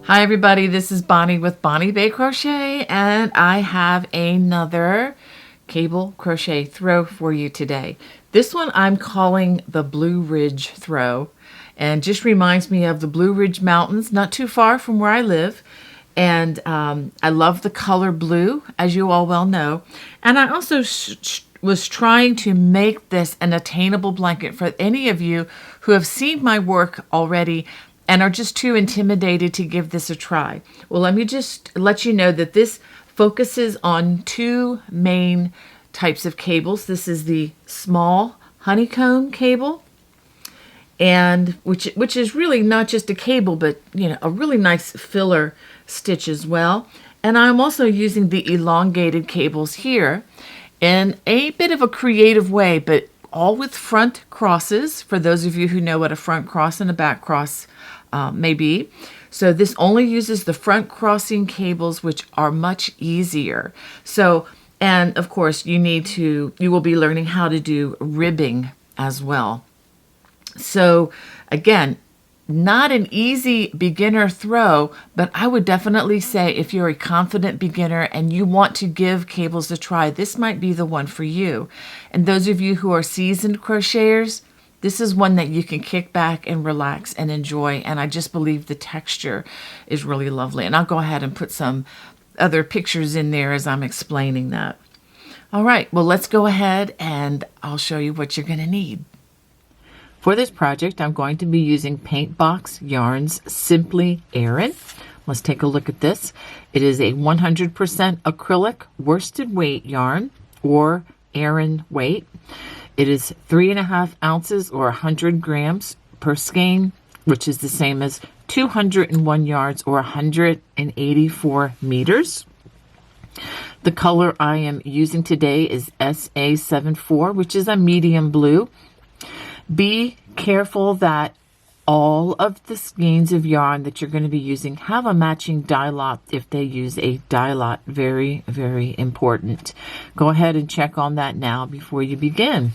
Hi everybody, this is Bonnie with Bonnie Bay Crochet, and I have another cable crochet throw for you today. This one I'm calling the Blue Ridge throw, and just reminds me of the Blue Ridge Mountains, not too far from where I live. And I love the color blue, as you all well know. And I also was trying to make this an attainable blanket for any of you who have seen my work already and are just too intimidated to give this a try. Well, let me just let you know that this focuses on two main types of cables. This is the small honeycomb cable, and which is really not just a cable, but a really nice filler stitch as well. And I'm also using the elongated cables here in a bit of a creative way, but all with front crosses, for those of you who know what a front cross and a back cross may be. So this only uses the front crossing cables, which are much easier. So, and of course you will be learning how to do ribbing as well. So again, not an easy beginner throw, but I would definitely say if you're a confident beginner and you want to give cables a try, this might be the one for you. And those of you who are seasoned crocheters, this is one that you can kick back and relax and enjoy. And I just believe the texture is really lovely. And I'll go ahead and put some other pictures in there as I'm explaining that. All right, well, let's go ahead and I'll show you what you're going to need. For this project, I'm going to be using PaintBox Yarns Simply Aran. Let's take a look at this. It is a 100% acrylic worsted weight yarn, or Aran weight. It is 3.5 ounces or 100 grams per skein, which is the same as 201 yards or 184 meters. The color I am using today is SA74, which is a medium blue. Be careful that all of the skeins of yarn that you're going to be using have a matching dye lot if they use a dye lot. Very, very important. Go ahead and check on that now before you begin.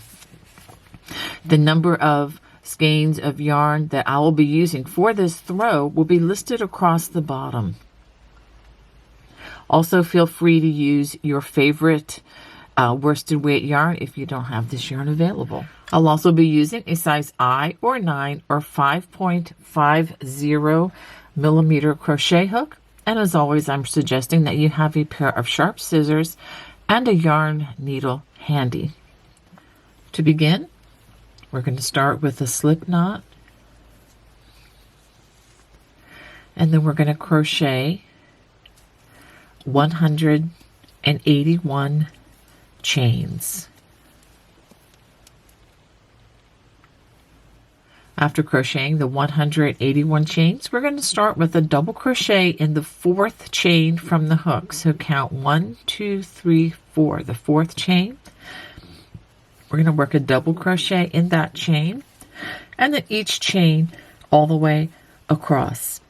The number of skeins of yarn that I will be using for this throw will be listed across the bottom. Also, feel free to use your favorite worsted weight yarn if you don't have this yarn available. I'll also be using a size I or 9 or 5.50 millimeter crochet hook. And as always, I'm suggesting that you have a pair of sharp scissors and a yarn needle handy. To begin, we're going to start with a slip knot. And then we're going to crochet 181 chains. After crocheting the 181 chains, we're going to start with a double crochet in the 4th chain from the hook. So count 1, 2, 3, 4, the 4th chain. We're going to work a double crochet in that chain, and then each chain all the way across.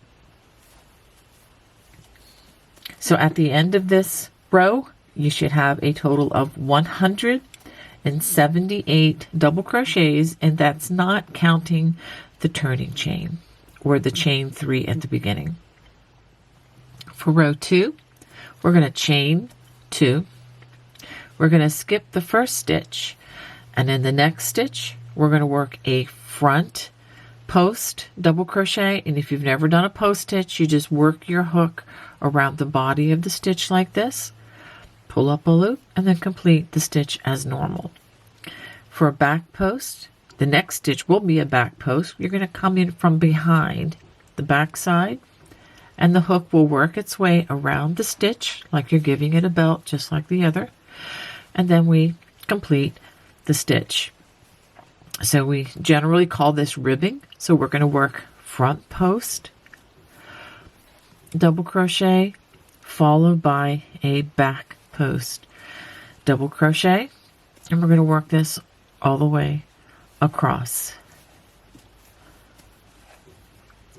So at the end of this row, you should have a total of 178 double crochets, and that's not counting the turning chain or the chain 3 at the beginning. For row 2, we're going to chain 2. We're going to skip the first stitch, and in the next stitch, we're going to work a front post double crochet. And if you've never done a post stitch, you just work your hook around the body of the stitch like this. Pull up a loop and then complete the stitch as normal. For a back post, the next stitch will be a back post. You're going to come in from behind the back side, and the hook will work its way around the stitch like you're giving it a belt, just like the other. And then we complete the stitch. So we generally call this ribbing. So we're going to work front post, double crochet, followed by a back post, double crochet, and we're going to work this all the way across.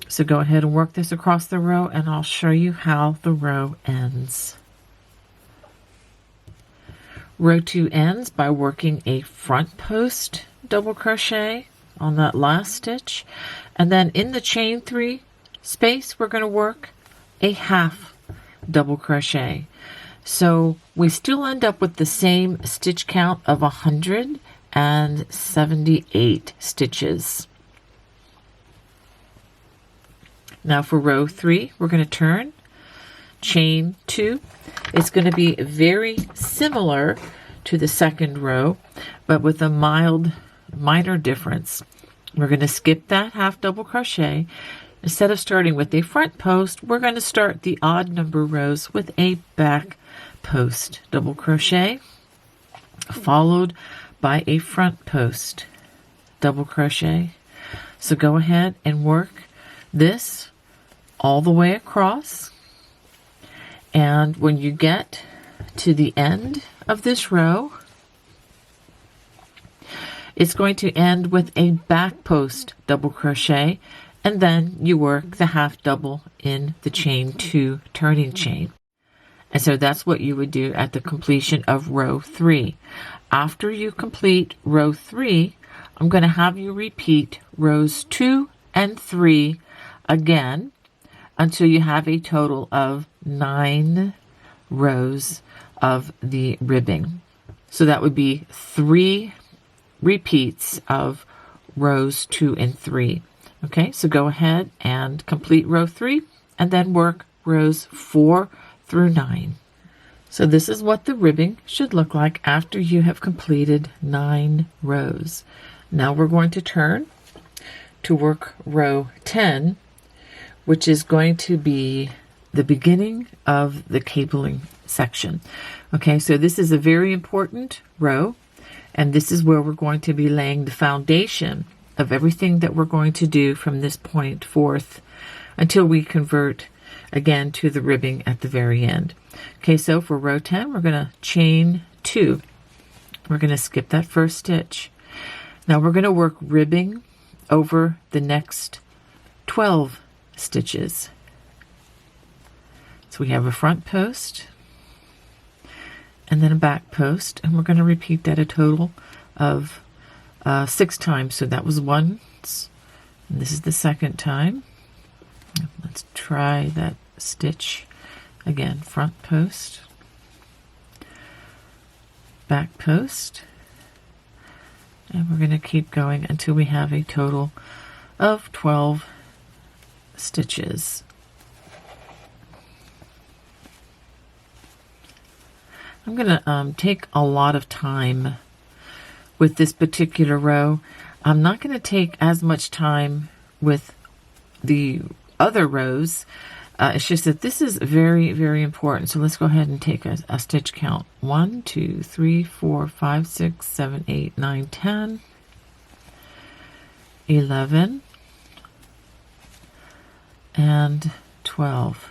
So go ahead and work this across the row, and I'll show you how the row ends. Row 2 ends by working a front post double crochet on that last stitch, and then in the chain 3 space we're going to work a half double crochet. So we still end up with the same stitch count of 178 stitches. Now for row 3, we're going to turn, chain 2. It's going to be very similar to the second row, but with a minor difference. We're going to skip that half double crochet. Instead of starting with a front post, we're going to start the odd number rows with a back post double crochet, followed by a front post double crochet. So go ahead and work this all the way across, and when you get to the end of this row, it's going to end with a back post double crochet, and then you work the half double in the chain 2 turning chain. And so that's what you would do at the completion of row 3. After you complete row 3, I'm going to have you repeat rows 2 and 3 again until you have a total of 9 rows of the ribbing. So that would be 3 repeats of rows 2 and 3. Okay, so go ahead and complete row 3 and then work rows 4 through 9. So this is what the ribbing should look like after you have completed 9 rows. Now we're going to turn to work row 10, which is going to be the beginning of the cabling section. Okay, so this is a very important row, and this is where we're going to be laying the foundation of everything that we're going to do from this point forth until we convert again to the ribbing at the very end. Okay, so for row 10, we're going to chain 2. We're going to skip that first stitch. Now we're going to work ribbing over the next 12 stitches. So we have a front post and then a back post, and we're going to repeat that a total of 6 times. So that was once, and this is the second time. Let's try that stitch again. Front post, back post, and we're going to keep going until we have a total of 12 stitches. I'm going to take a lot of time with this particular row. I'm not going to take as much time with the other rows. It's just that this is very, very important. So let's go ahead and take a stitch count. 1, 2, 3, 4, 5, 6, 7, 8, 9, 10, 11, and 12.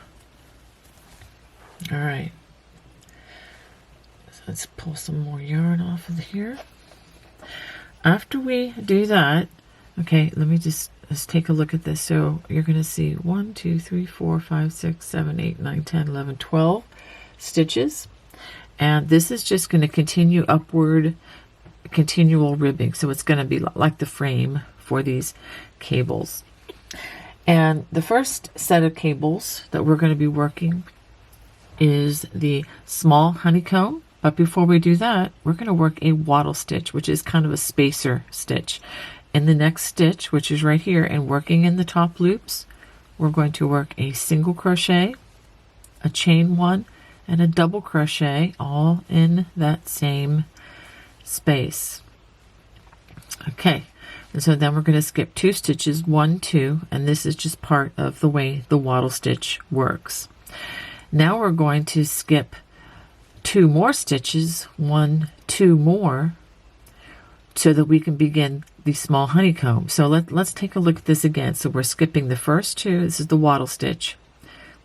All right. So let's pull some more yarn off of here. After we do that, okay, let's take a look at this. So you're going to see 1, 2, 3, 4, 5, 6, 7, 8, 9, 10, 11, 12 stitches. And this is just going to continue upward, continual ribbing. So it's going to be like the frame for these cables. And the first set of cables that we're going to be working is the small honeycomb. But before we do that, we're going to work a wattle stitch, which is kind of a spacer stitch. In the next stitch, which is right here, and working in the top loops, we're going to work a single crochet, a chain 1, and a double crochet, all in that same space. Okay, and so then we're going to skip 2 stitches, 1, 2, and this is just part of the way the wattle stitch works. Now we're going to skip 2 more stitches, 1, 2 more, so that we can begin the small honeycomb. So let's take a look at this again. So we're skipping the first 2. This is the wattle stitch.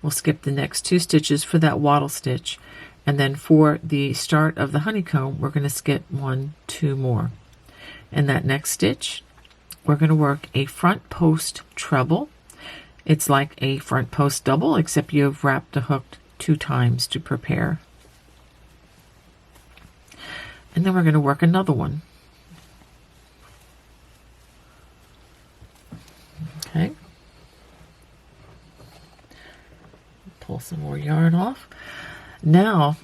We'll skip the next 2 stitches for that wattle stitch, and then for the start of the honeycomb, we're going to skip 1, 2 more. In that next stitch, we're going to work a front post treble. It's like a front post double, except you have wrapped the hook 2 times to prepare. And then we're going to work another one. Okay. pull some more yarn off. Now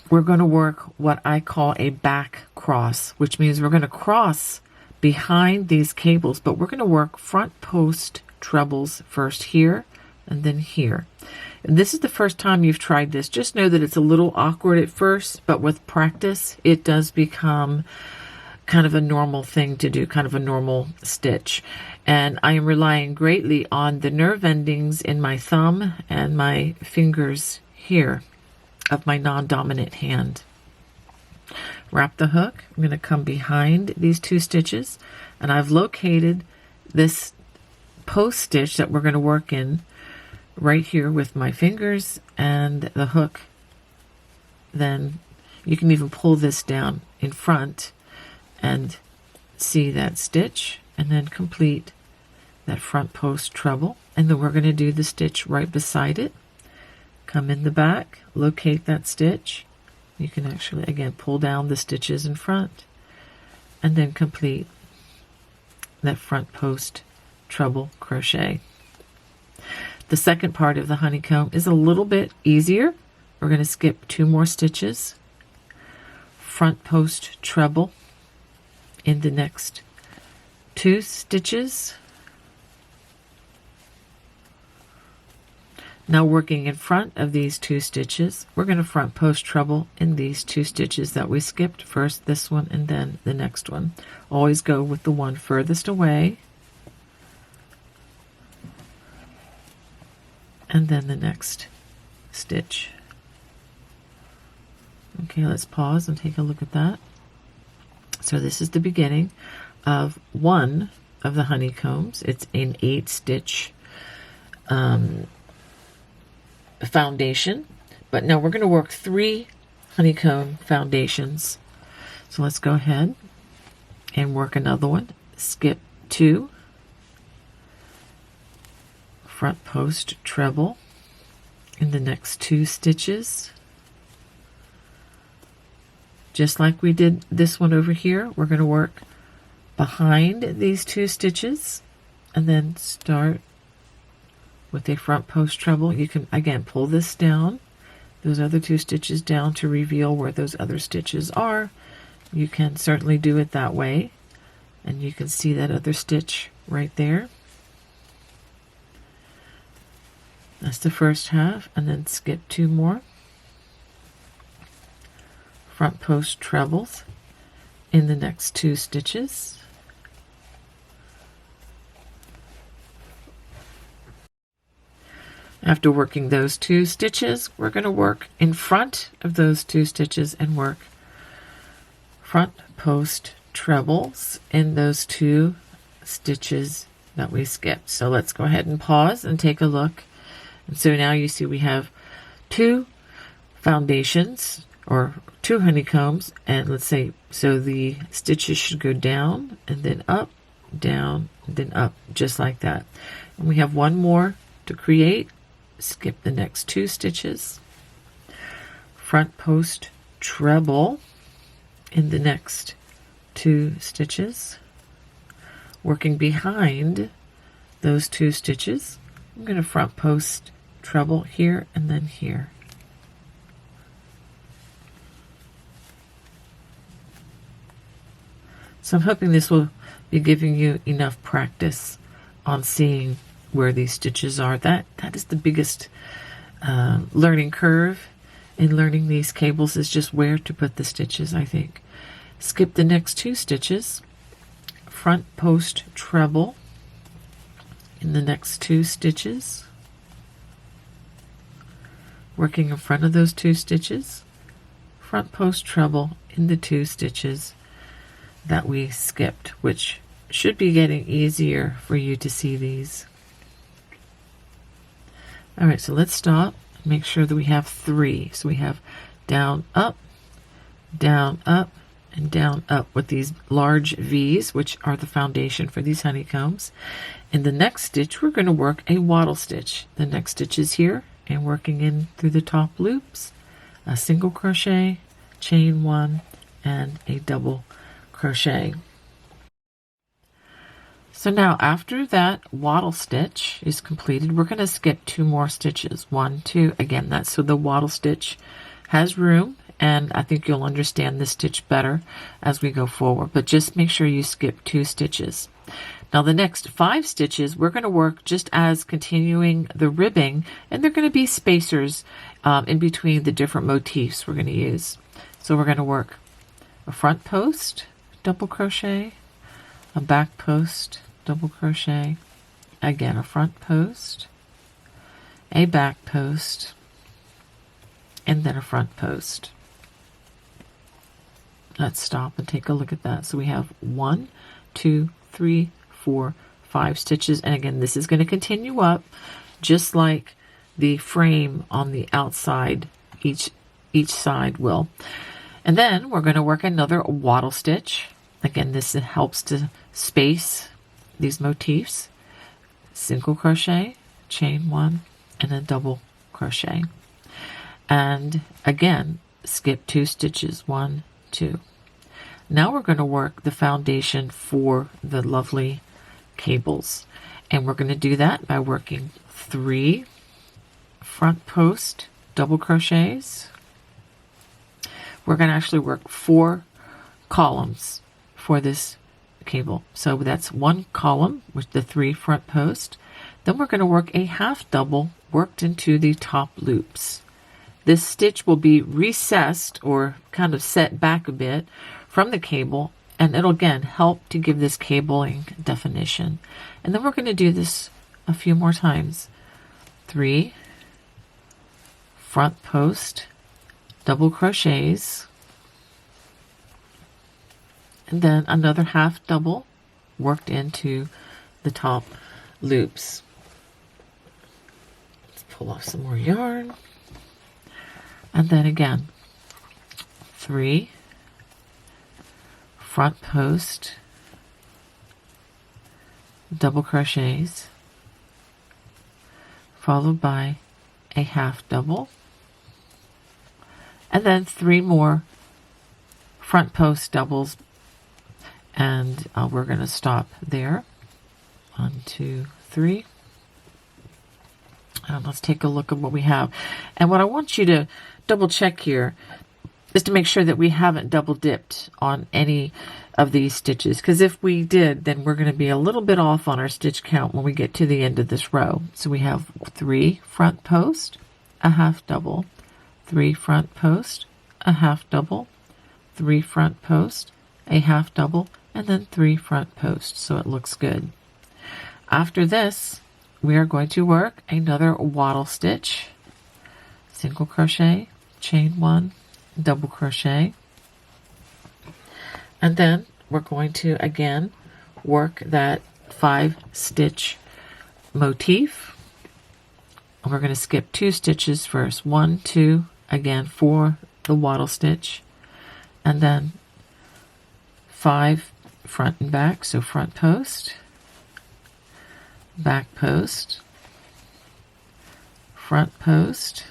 we're going to work what I call a back cross, which means we're going to cross behind these cables, but we're going to work front post trebles first here and then here. And this is the first time you've tried this. Just know that it's a little awkward at first, but with practice, it does become kind of a normal thing to do, kind of a normal stitch. And I am relying greatly on the nerve endings in my thumb and my fingers here of my non-dominant hand. Wrap the hook. I'm going to come behind these 2 stitches, and I've located this post stitch that we're going to work in right here with my fingers and the hook. Then you can even pull this down in front and see that stitch, and then complete that front post treble. And then we're going to do the stitch right beside it. Come in the back, locate that stitch. You can actually, again, pull down the stitches in front, and then complete that front post treble crochet. The second part of the honeycomb is a little bit easier. We're going to skip 2 more stitches, front post treble in the next 2 stitches. Now working in front of these 2 stitches, we're going to front post treble in these 2 stitches that we skipped, first this one and then the next one. Always go with the one furthest away, and then the next stitch. Okay, let's pause and take a look at that. So this is the beginning of one of the honeycombs. It's an 8-stitch foundation, but now we're going to work 3 honeycomb foundations. So let's go ahead and work another one. Skip 2, front post treble in the next 2 stitches. Just like we did this one over here, we're going to work behind these 2 stitches and then start with a front post treble. You can again pull this down, those other 2 stitches down to reveal where those other stitches are. You can certainly do it that way, and you can see that other stitch right there. That's the first half, and then skip 2 more. Front post trebles in the next 2 stitches. After working those 2 stitches, we're going to work in front of those 2 stitches and work front post trebles in those 2 stitches that we skipped. So let's go ahead and pause and take a look. And so now you see we have 2 foundations, or 2 honeycombs, and let's say, so the stitches should go down and then up, down, and then up, just like that. And we have 1 more to create. Skip the next 2 stitches, front post treble in the next 2 stitches, working behind those 2 stitches. I'm going to front post treble here and then here. So I'm hoping this will be giving you enough practice on seeing where these stitches are. That is the biggest learning curve in learning these cables, is just where to put the stitches, I think. Skip the next 2 stitches, front post treble in the next 2 stitches, working in front of those 2 stitches, front post treble in the 2 stitches that we skipped, which should be getting easier for you to see these. All right, so let's stop. Make sure that we have 3. So we have down, up, and down, up with these large V's, which are the foundation for these honeycombs. In the next stitch, we're going to work a wattle stitch. The next stitch is here, and working in through the top loops, a single crochet, chain 1, and a double crochet. So now after that wattle stitch is completed, we're going to skip 2 more stitches. 1, 2, again, that's so the wattle stitch has room, and I think you'll understand this stitch better as we go forward, but just make sure you skip 2 stitches. Now the next 5 stitches, we're going to work just as continuing the ribbing, and they're going to be spacers in between the different motifs we're going to use. So we're going to work a front post, double crochet, a back post, double crochet, again a front post, a back post, and then a front post. Let's stop and take a look at that. So we have 1, 2, 3, 4, 5 stitches, and again this is going to continue up just like the frame on the outside, each side will. And then we're going to work another wattle stitch. Again, this helps to space these motifs. Single crochet, chain 1, and a double crochet. And again, skip 2 stitches, 1, 2. Now we're going to work the foundation for the lovely cables. And we're going to do that by working 3 front post double crochets. We're going to actually work 4 columns for this cable. So that's 1 column with the 3 front post. Then we're going to work a half double worked into the top loops. This stitch will be recessed or kind of set back a bit from the cable, and it'll again help to give this cabling definition. And then we're going to do this a few more times. 3 front post double crochets, and then another half double worked into the top loops. Let's pull off some more yarn, and then again 3 front post double crochets, followed by a half double, and then 3 more front post doubles, and we're going to stop there. 1, 2, 3. Let's take a look at what we have. And what I want you to double check here is to make sure that we haven't double dipped on any of these stitches, because if we did, then we're going to be a little bit off on our stitch count when we get to the end of this row. So we have 3 front post, a half double, 3 front post, a half double, 3 front post, a half double, and then 3 front posts, so it looks good. After this, we are going to work another wattle stitch, single crochet, chain 1, double crochet, and then we're going to again work that 5 stitch motif. We're going to skip 2 stitches first, 1, 2, again for the wattle stitch, and then 5 front and back, so front post, back post, front post,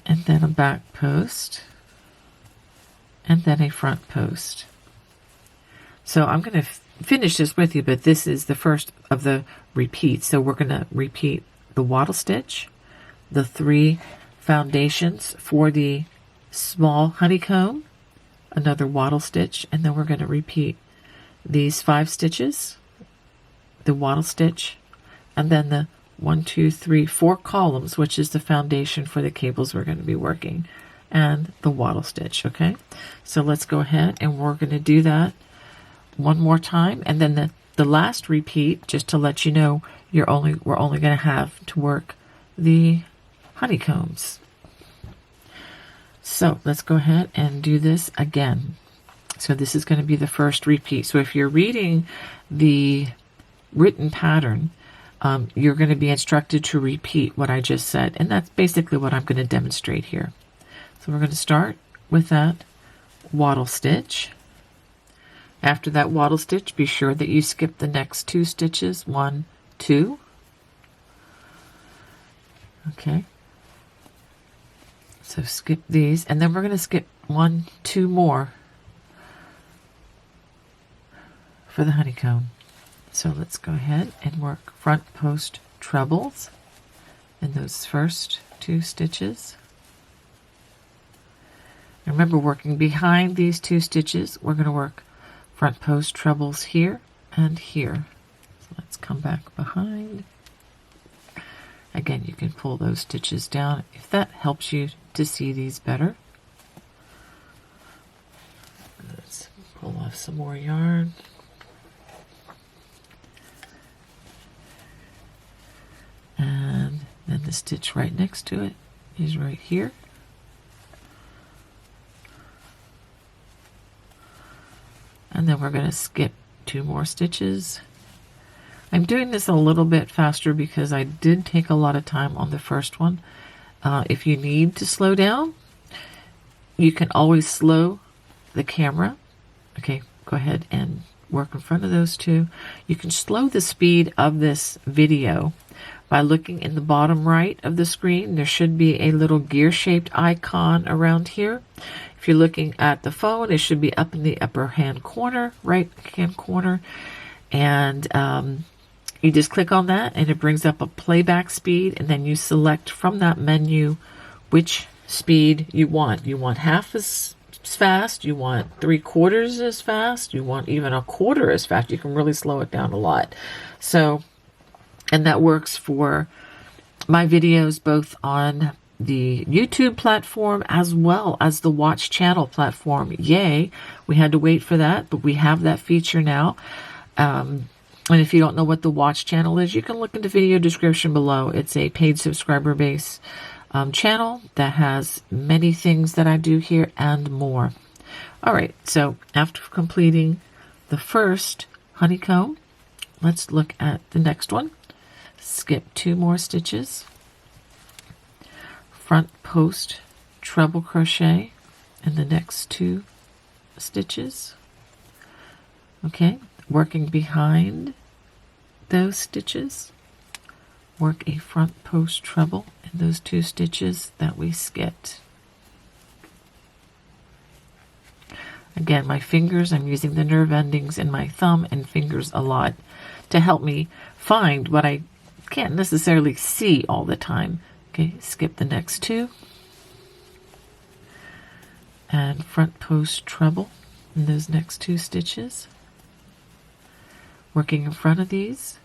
and then a back post, and then a front post. So I'm going to finish this with you, but this is the first of the repeats. So we're going to repeat the wattle stitch, the 3 foundations for the small honeycomb, another wattle stitch, and then we're going to repeat these 5 stitches, the wattle stitch, and then the 1, 2, 3, 4 columns, which is the foundation for the cables we're going to be working, and the wattle stitch. Okay, so let's go ahead and we're going to do that one more time, and then the last repeat, just to let you know, we're only going to have to work the honeycombs. So let's go ahead and do this again. So this is going to be the first repeat. So if you're reading the written pattern, you're going to be instructed to repeat what I just said, and that's basically what I'm going to demonstrate here. So we're going to start with that wattle stitch. After that wattle stitch, be sure that you skip the next 2 stitches, 1, 2. Okay. So skip these, and then we're going to skip 1, 2 more for the honeycomb. So let's go ahead and work front post trebles in those first 2 stitches. Remember, working behind these 2 stitches, we're going to work front post trebles here and here. So let's come back behind. Again, you can pull those stitches down if that helps you to see these better. Let's pull off some more yarn. And then the stitch right next to it is right here. And then we're going to skip 2 more stitches. I'm doing this a little bit faster because I did take a lot of time on the first one. If you need to slow down, you can always slow the camera. Okay, go ahead and work in front of those 2. You can slow the speed of this video by looking in the bottom right of the screen. There should be a little gear-shaped icon around here. If you're looking at the phone, it should be up in the upper hand corner, right hand corner. And you just click on that and it brings up a playback speed, and then you select from that menu which speed you want. You want half as fast, you want 3/4 as fast, you want even 1/4 as fast. You can really slow it down a lot. So, and that works for my videos both on the YouTube platform as well as the Watch Channel platform. Yay, we had to wait for that, but we have that feature now. And if you don't know what the Watch Channel is, you can look in the video description below. It's a paid subscriber base channel that has many things that I do here and more. All right, so after completing the first honeycomb, let's look at the next one. Skip 2 more stitches. Front post treble crochet in the next 2 stitches. Okay, working behind those stitches, work a front post treble in those 2 stitches that we skipped. Again, my fingers, I'm using the nerve endings in my thumb and fingers a lot to help me find what I can't necessarily see all the time. Okay, skip the next 2. And front post treble in those next 2 stitches. Working in front of these,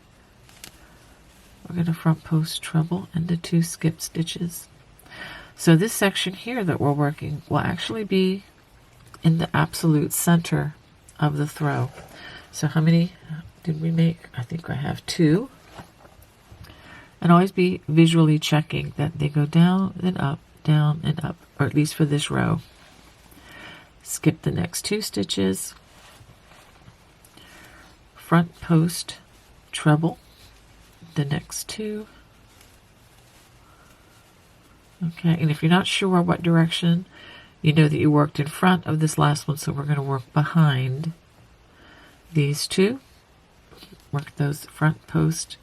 we're going to front post treble into 2 skip stitches. So this section here that we're working will actually be in the absolute center of the throw. So how many did we make? I think I have 2. And always be visually checking that they go down and up, or at least for this row. Skip the next 2 stitches. Front post treble the next 2. Okay, and if you're not sure what direction, you know that you worked in front of this last one, so we're going to work behind these 2. Work those front post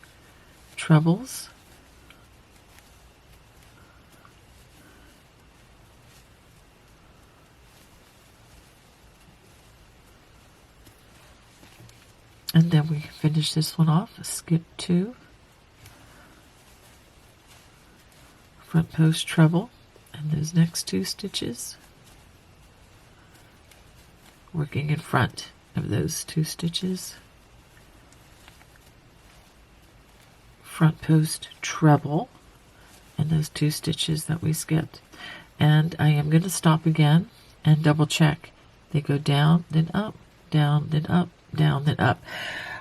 trebles. And then we finish this one off. Skip 2. Front post treble and those next 2 stitches. Working in front of those 2 stitches. Front post treble and those 2 stitches that we skipped. And I am going to stop again and double check. They go down, then up, down, then up, down, then up.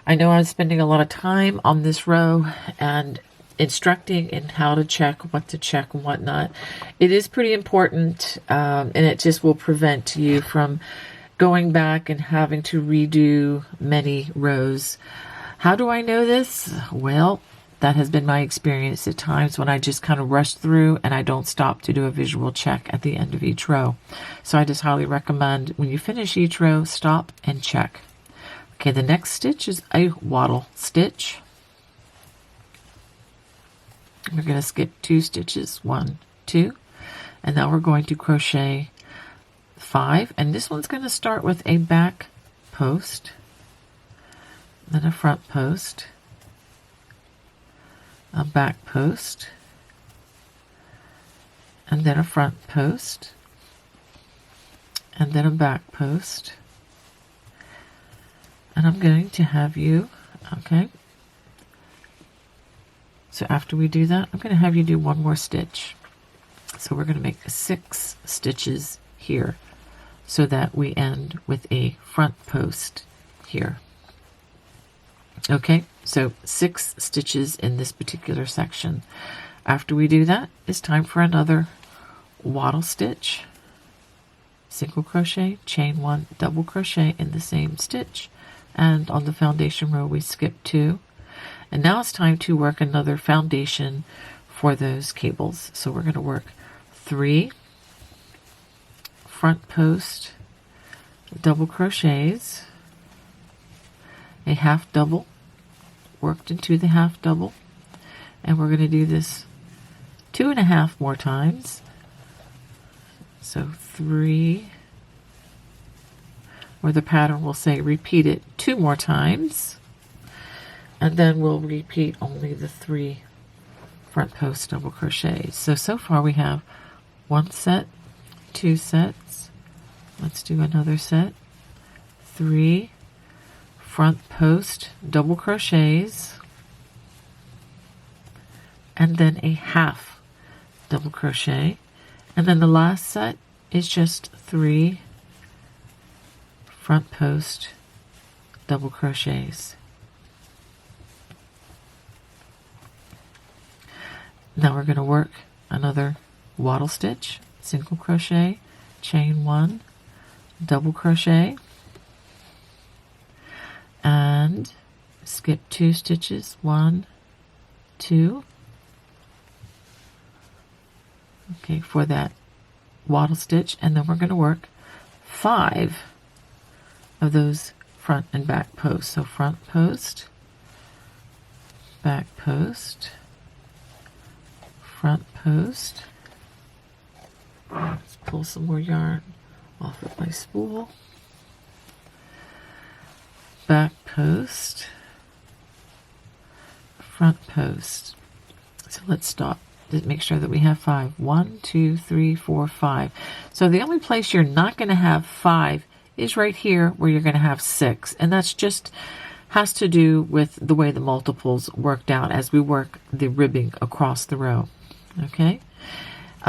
I know I'm spending a lot of time on this row and instructing in how to check, what to check, and whatnot. It is pretty important, and it just will prevent you from going back and having to redo many rows. How do I know this? Well, that has been my experience at times when I just kind of rush through and I don't stop to do a visual check at the end of each row. So I just highly recommend when you finish each row, stop and check. Okay, the next stitch is a wattle stitch. We're going to skip 2 stitches, 1, 2, and now we're going to crochet 5, and this one's going to start with a back post, then a front post, a back post, and then a front post, and then a back post. And I'm going to have you, okay, so after we do that, I'm going to have you do one more stitch. So we're going to make 6 stitches here so that we end with a front post here. Okay, so 6 stitches in this particular section. After we do that, it's time for another waddle stitch, single crochet, chain 1, double crochet in the same stitch, and on the foundation row we skip 2. And now it's time to work another foundation for those cables. So we're going to work 3 front post double crochets, a half double worked into the half double, and we're going to do this 2.5 more times. So 3, or the pattern will say repeat it 2 more times, and then we'll repeat only the 3 front post double crochets. So far we have 1 set, 2 sets, let's do another set, 3 front post double crochets, and then a half double crochet, and then the last set is just 3 front post double crochets. Now we're going to work another waddle stitch, single crochet, chain 1, double crochet, and skip 2 stitches, 1, 2, okay, for that waddle stitch, and then we're going to work 5 of those front and back posts. So front post, back post, front post. Let's pull some more yarn off of my spool. Back post, front post. So let's stop. Just make sure that we have 5. 1, 2, 3, 4, 5. So the only place you're not going to have 5 is right here where you're going to have 6, and that's just has to do with the way the multiples worked out as we work the ribbing across the row. Okay,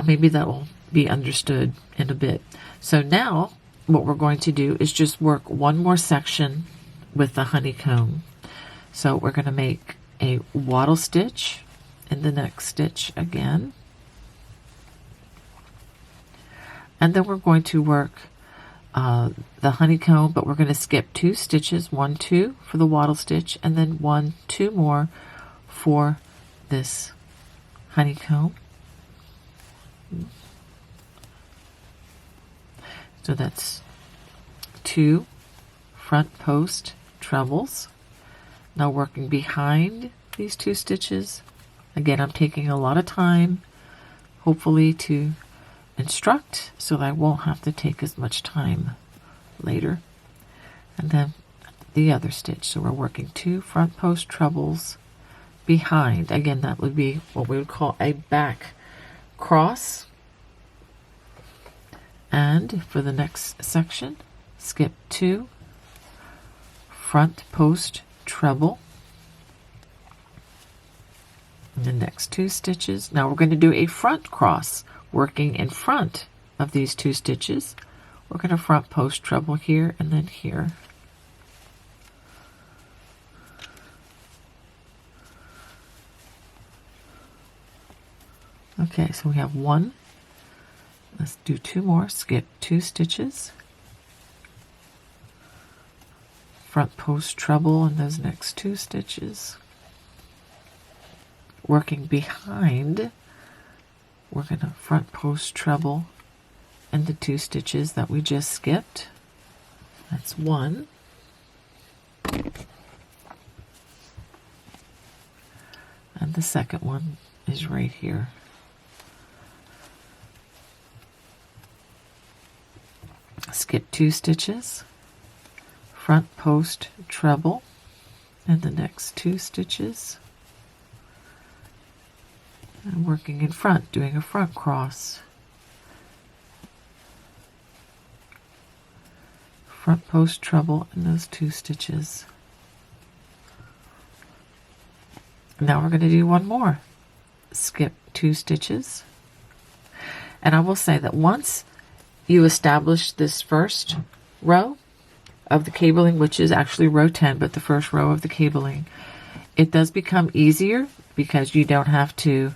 maybe that will be understood in a bit. So now what we're going to do is just work one more section with the honeycomb. So we're going to make a waddle stitch in the next stitch again, and then we're going to work the honeycomb, but we're going to skip 2 stitches, 1, 2 for the waddle stitch, and then 1, 2 more for this honeycomb. So that's 2 front post trebles. Now working behind these 2 stitches. Again, I'm taking a lot of time, hopefully to instruct, so that I won't have to take as much time later. And then the other stitch. So we're working 2 front post trebles behind. Again, that would be what we would call a back cross. And for the next section, skip 2 front post treble in the next 2 stitches. Now we're going to do a front cross, working in front of these 2 stitches. We're going to front post treble here and then here. Okay, so we have 1. Let's do 2 more. Skip 2 stitches. Front post treble in those next 2 stitches. Working behind, we're going to front post treble in the 2 stitches that we just skipped. That's 1. And the second one is right here. Skip 2 stitches, front post treble and the next 2 stitches, and working in front, doing a front cross, front post treble in those 2 stitches. Now we're going to do one more. Skip 2 stitches. And I will say that once you establish this first row of the cabling, which is actually row 10, but the first row of the cabling, it does become easier because you don't have to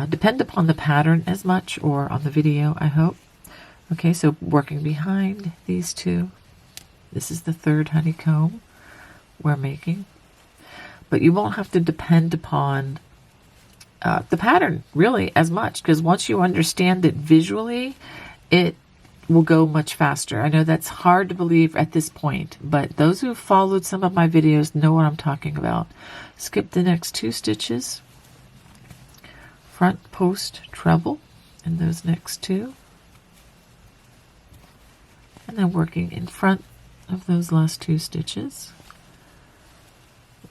depend upon the pattern as much, or on the video, I hope. Okay, so working behind these 2. This is the 3rd honeycomb we're making. But you won't have to depend upon the pattern really as much, because once you understand it visually, it will go much faster. I know that's hard to believe at this point, but those who have followed some of my videos know what I'm talking about. Skip the next 2 stitches, front post treble in those next 2, and then working in front of those last 2 stitches.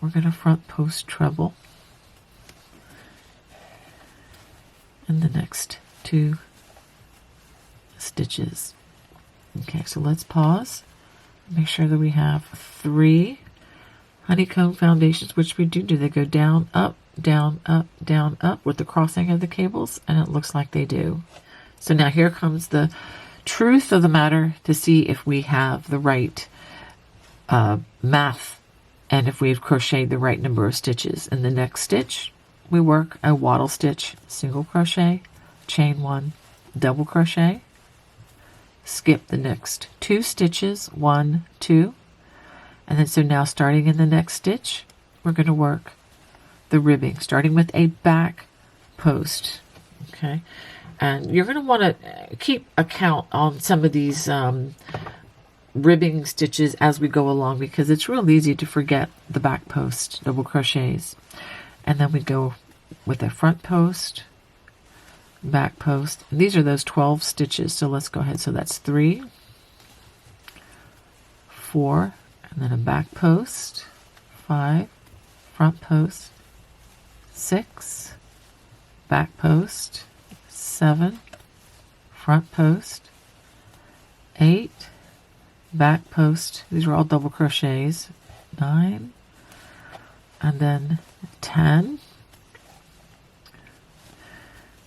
We're going to front post treble in the next 2 stitches. Okay, so let's pause. Make sure that we have 3 honeycomb foundations, which we do. They go down, up, down, up, down, up with the crossing of the cables, and it looks like they do. So now here comes the truth of the matter to see if we have the right math and if we've crocheted the right number of stitches. In the next stitch, we work a waddle stitch, single crochet, chain 1, double crochet, skip the next 2 stitches, 1, 2, and then so now starting in the next stitch, we're going to work the ribbing, starting with a back post. Okay, and you're going to want to keep a count on some of these ribbing stitches as we go along, because it's real easy to forget the back post double crochets. And then we go with a front post, back post, and these are those 12 stitches. So let's go ahead. So that's 3, 4, and then a back post, 5, front post, 6, back post, 7, front post, 8, back post, these are all double crochets, 9, and then 10,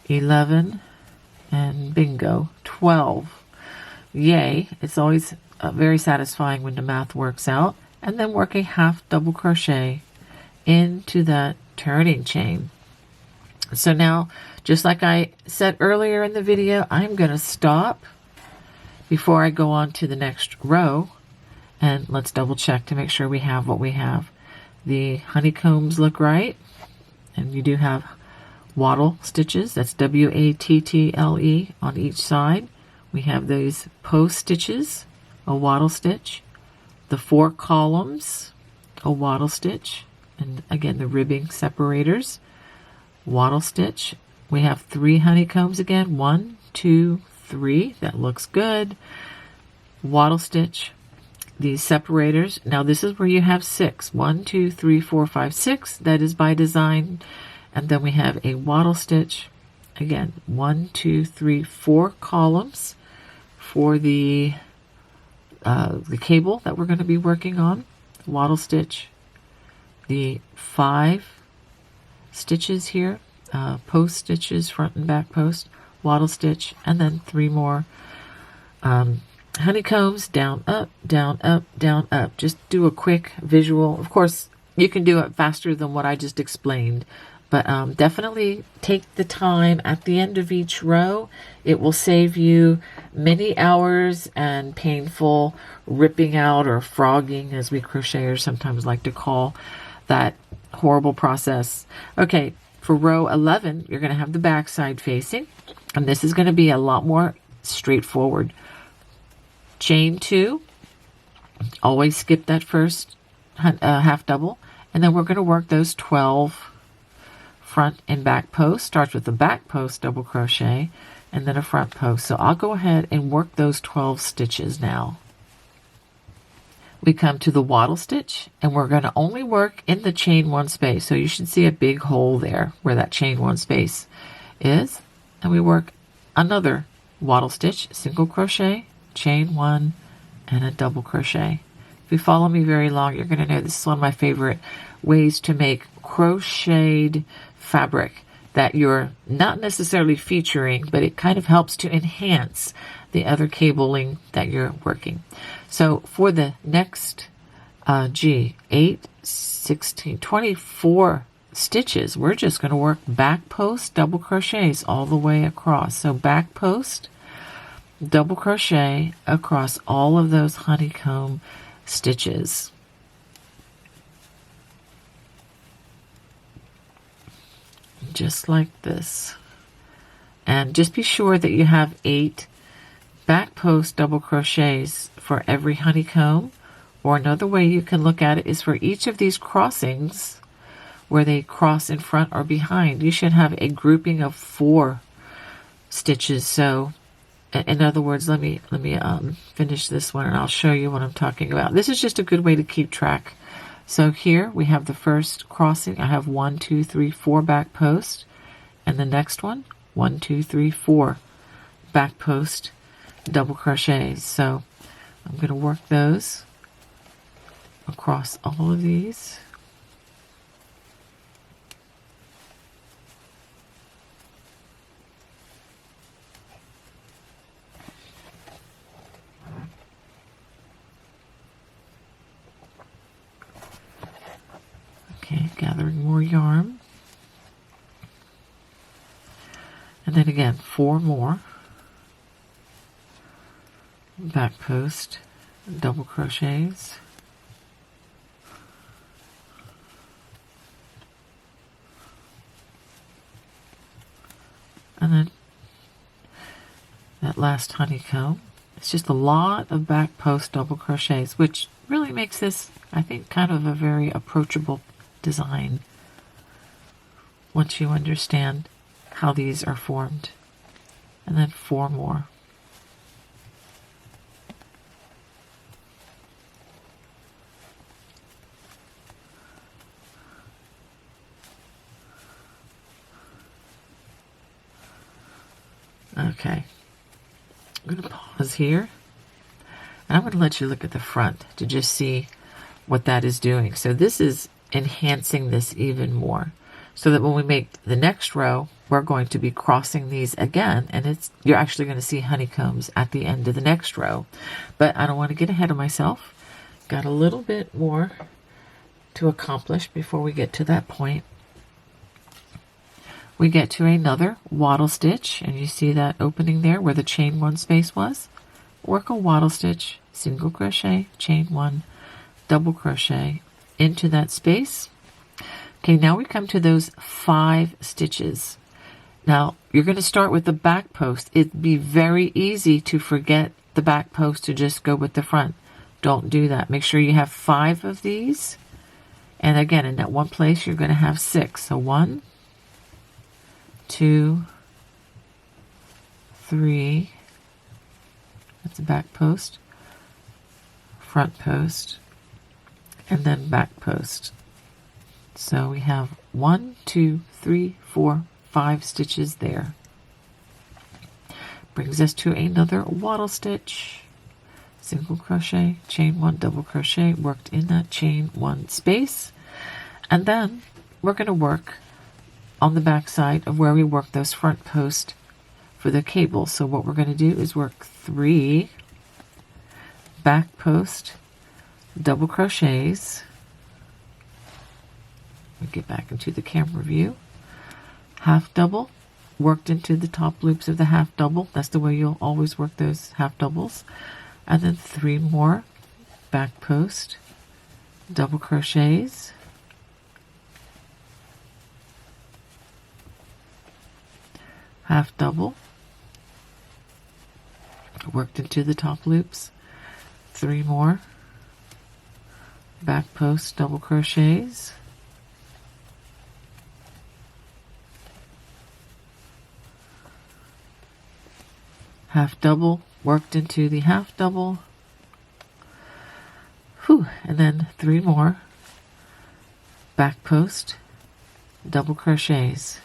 11, and bingo, 12. Yay, it's always very satisfying when the math works out. And then work a half double crochet into that turning chain. So now, just like I said earlier in the video, I'm going to stop before I go on to the next row, and let's double check to make sure we have what we have. The honeycombs look right, and you do have waddle stitches, that's W-A-T-T-L-E on each side. We have those post stitches, a waddle stitch, the 4 columns, a waddle stitch, and again the ribbing separators, waddle stitch. We have 3 honeycombs again, 1, 2, 3, that looks good, waddle stitch, these separators. Now this is where you have 6, 1, 2, 3, 4, 5, 6, that is by design. And then we have a waddle stitch, again 1, 2, 3, 4 columns for the cable that we're going to be working on, waddle stitch, the 5 stitches here, post stitches, front and back post, waddle stitch, and then 3 more honeycombs, down, up, down, up, down, up. Just do a quick visual. Of course, you can do it faster than what I just explained, but definitely take the time at the end of each row. It will save you many hours and painful ripping out or frogging, as we crocheters sometimes like to call that horrible process. Okay, for row 11, you're going to have the back side facing, and this is going to be a lot more straightforward. Chain 2, always skip that first half double, and then we're going to work those 12 front and back posts. Starts with the back post double crochet and then a front post. So I'll go ahead and work those 12 stitches now. we come to the wattle stitch, and we're going to only work in the chain one space. So you should see a big hole there where that chain one space is, and we work another wattle stitch, single crochet, chain one, and a double crochet. If you follow me very long, you're going to know this is one of my favorite ways to make crocheted fabric that you're not necessarily featuring, but it kind of helps to enhance the other cabling that you're working. So for the next 8, 16, 24 stitches, we're just going to work back post double crochets all the way across. So back post double crochet across all of those honeycomb stitches. Just like this. And just be sure that you have 8 back post double crochets for every honeycomb, or another way you can look at it is for each of these crossings where they cross in front or behind, you should have a grouping of 4 stitches. So in other words, let me finish this one and I'll show you what I'm talking about. This is just a good way to keep track. So here we have the first crossing. I have 1, 2, 3, 4 back post, and the next one 1, 2, 3, 4 back post double crochets. So I'm going to work those across all of these. Okay, gathering more yarn. And then again, 4 more back post double crochets. And then that last honeycomb. It's just a lot of back post double crochets, which really makes this, I think, kind of a very approachable design once you understand how these are formed. And then 4 more. Okay, I'm going to pause here, and I'm going to let you look at the front to just see what that is doing. So this is enhancing this even more, so that when we make the next row, we're going to be crossing these again, and you're actually going to see honeycombs at the end of the next row. But I don't want to get ahead of myself. Got a little bit more to accomplish before we get to that point. We get to another wattle stitch, and you see that opening there where the chain 1 space was. Work a wattle stitch, single crochet, chain 1, double crochet into that space. Okay, now we come to those 5 stitches. Now you're going to start with the back post. It'd be very easy to forget the back post to just go with the front. Don't do that. Make sure you have 5 of these, and again in that one place you're going to have 6. So 1, 2, 3, that's a back post, front post, and then back post. So we have 1, 2, 3, 4, 5 stitches there. Brings us to another wattle stitch, single crochet, chain 1, double crochet, worked in that chain 1 space, and then we're going to work on the back side of where we work those front posts for the cable. So what we're going to do is work 3 back post double crochets. We get back into the camera view. Half double worked into the top loops of the half double. That's the way you'll always work those half doubles. And then 3 more back post double crochets. Half double worked into the top loops. 3 more back post double crochets. Half double worked into the half double. and then 3 more back post double crochets.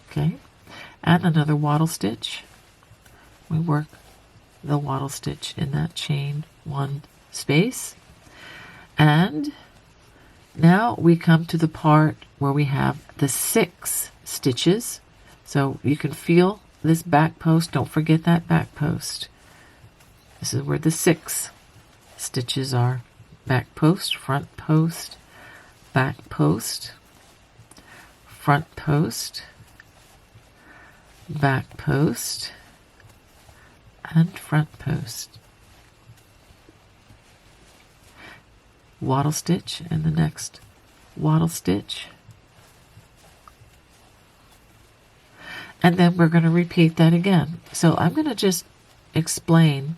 Okay, and another wattle stitch. We work the wattle stitch in that chain 1 space, and now we come to the part where we have the 6 stitches. So you can feel this back post. Don't forget that back post. This is where the 6 stitches are. Back post, front post, back post, front post, back post, and front post. Wattle stitch and the next wattle stitch. And then we're going to repeat that again. So I'm going to just explain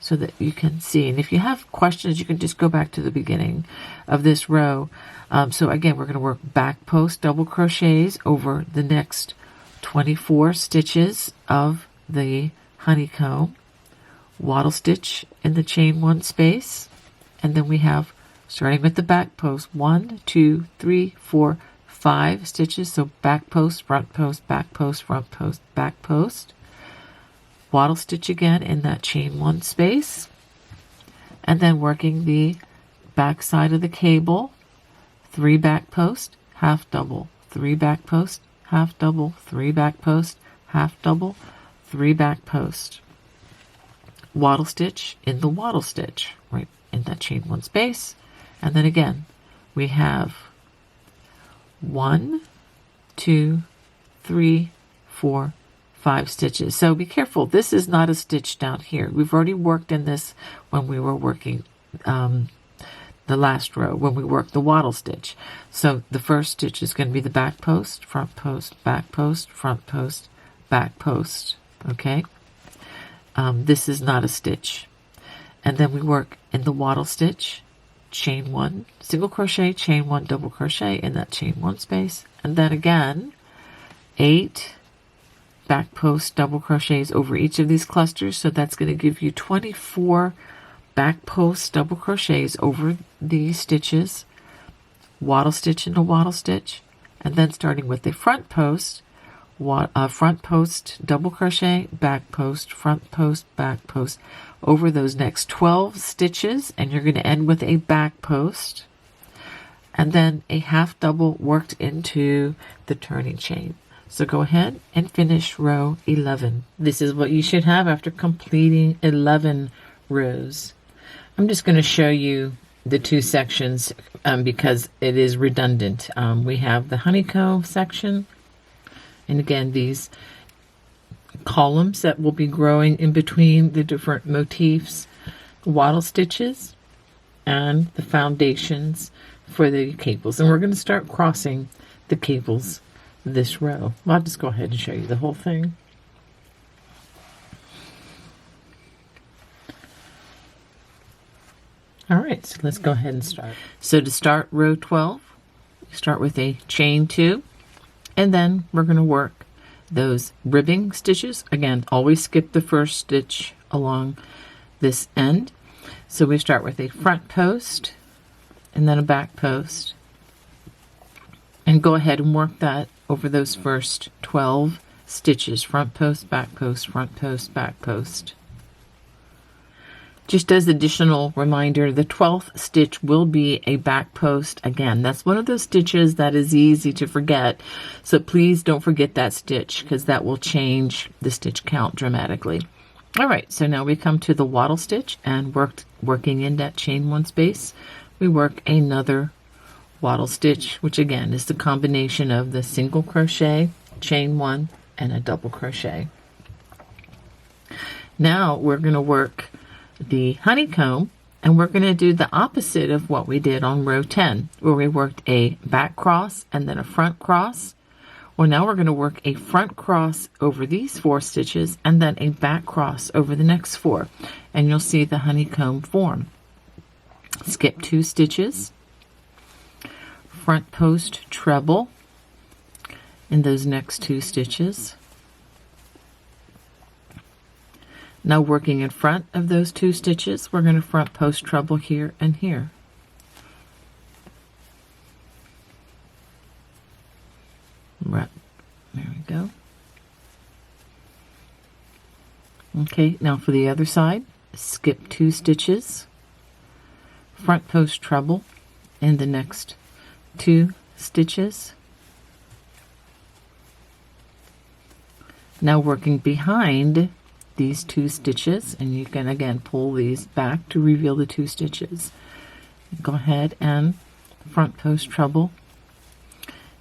so that you can see. And if you have questions, you can just go back to the beginning of this row. So again, we're going to work back post double crochets over the next 24 stitches of the honeycomb, wattle stitch in the chain 1 space, and then we have, starting with the back post, 1, 2, 3, 4, 5 stitches. So back post, front post, back post, front post, back post. Wattle stitch again in that chain 1 space, and then working the back side of the cable, 3 back post, half double, 3 back post, half double, 3 back post, half double, 3 back post. Wattle stitch in the wattle stitch, right in that chain 1 space, and then again we have 1, 2, 3, 4, 5 stitches. So be careful, this is not a stitch down here. We've already worked in this when we were working the last row, when we worked the wattle stitch. So the first stitch is going to be the back post, front post, back post, front post, back post. Okay, this is not a stitch. And then we work in the wattle stitch, chain 1, single crochet, chain 1, double crochet in that chain 1 space, and then again 8 back post double crochets over each of these clusters. So that's going to give you 24 back post double crochets over these stitches, wattle stitch into wattle stitch, and then starting with the front post, front post double crochet, back post, front post, back post over those next 12 stitches, and you're going to end with a back post and then a half double worked into the turning chain. So go ahead and finish row 11. This is what you should have after completing 11 rows. I'm just going to show you the 2 sections because it is redundant. We have the honeycomb section, and again these columns that will be growing in between the different motifs, wattle stitches, and the foundations for the cables. And we're going to start crossing the cables this row. I'll just go ahead and show you the whole thing. All right, so let's go ahead and start. So to start row 12, start with a chain 2, and then we're going to work those ribbing stitches. Again, always skip the first stitch along this end. So we start with a front post and then a back post, and go ahead and work that over those first 12 stitches, front post, back post, front post, back post. Just as additional reminder, the 12th stitch will be a back post. Again, that's one of those stitches that is easy to forget, so please don't forget that stitch because that will change the stitch count dramatically. All right, so now we come to the wattle stitch, and working in that chain 1 space, we work another wattle stitch, which again is the combination of the single crochet, chain 1, and a double crochet. Now we're going to work the honeycomb, and we're going to do the opposite of what we did on row 10, where we worked a back cross and then a front cross. Well, now we're going to work a front cross over these 4 stitches and then a back cross over the next 4, and you'll see the honeycomb form. Skip 2 stitches, front post treble in those next 2 stitches, Now working in front of those 2 stitches, we're going to front post treble here and here. Right, there we go. Okay, now for the other side, skip 2 stitches, front post treble in the next 2 stitches. Now working behind these 2 stitches, and you can again pull these back to reveal the 2 stitches. Go ahead and front post treble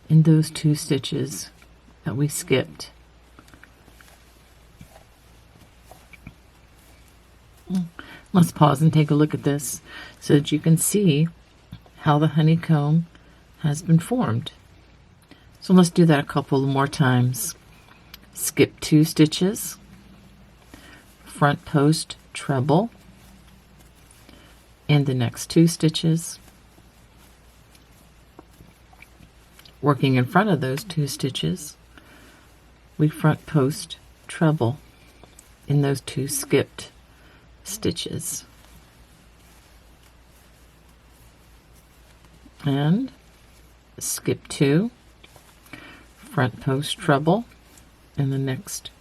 in those 2 stitches that we skipped. Let's pause and take a look at this so that you can see how the honeycomb has been formed. So let's do that a couple more times. Skip 2 stitches, front post treble in the next 2 stitches, working in front of those 2 stitches, we front post treble in those 2 skipped stitches, and skip 2, front post treble in the next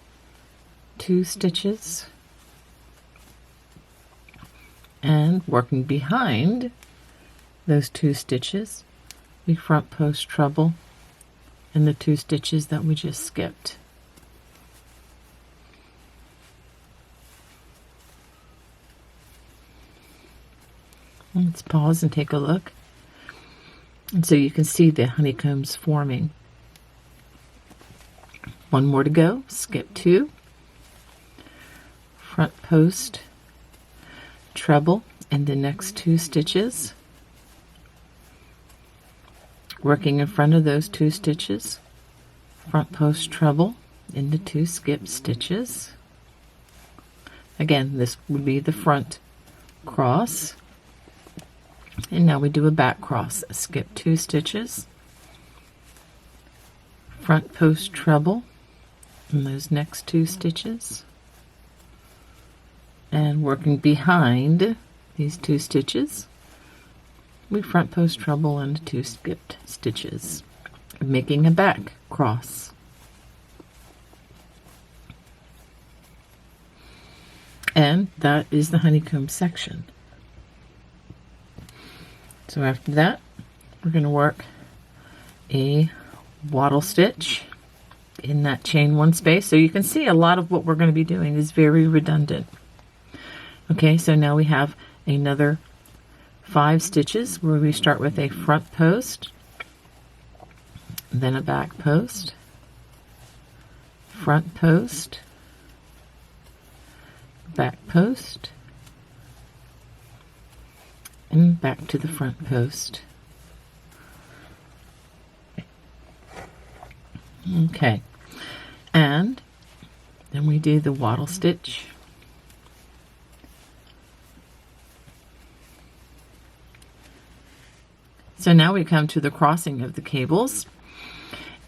2 stitches, and working behind those 2 stitches, we front post treble in the 2 stitches that we just skipped. Let's pause and take a look. And so you can see the honeycombs forming. One more to go. Skip 2, front post treble in the next 2 stitches, working in front of those 2 stitches, front post treble in the 2 skip stitches. Again, this would be the front cross, and now we do a back cross. Skip 2 stitches, front post treble in those next 2 stitches, and working behind these 2 stitches, we front post treble into 2 skipped stitches, making a back cross. And that is the honeycomb section. So after that, we're going to work a wattle stitch in that chain 1 space. So you can see a lot of what we're going to be doing is very redundant. Okay, so now we have another 5 stitches where we start with a front post, then a back post, front post, back post, and back to the front post. Okay, and then we do the wattle stitch. So now we come to the crossing of the cables,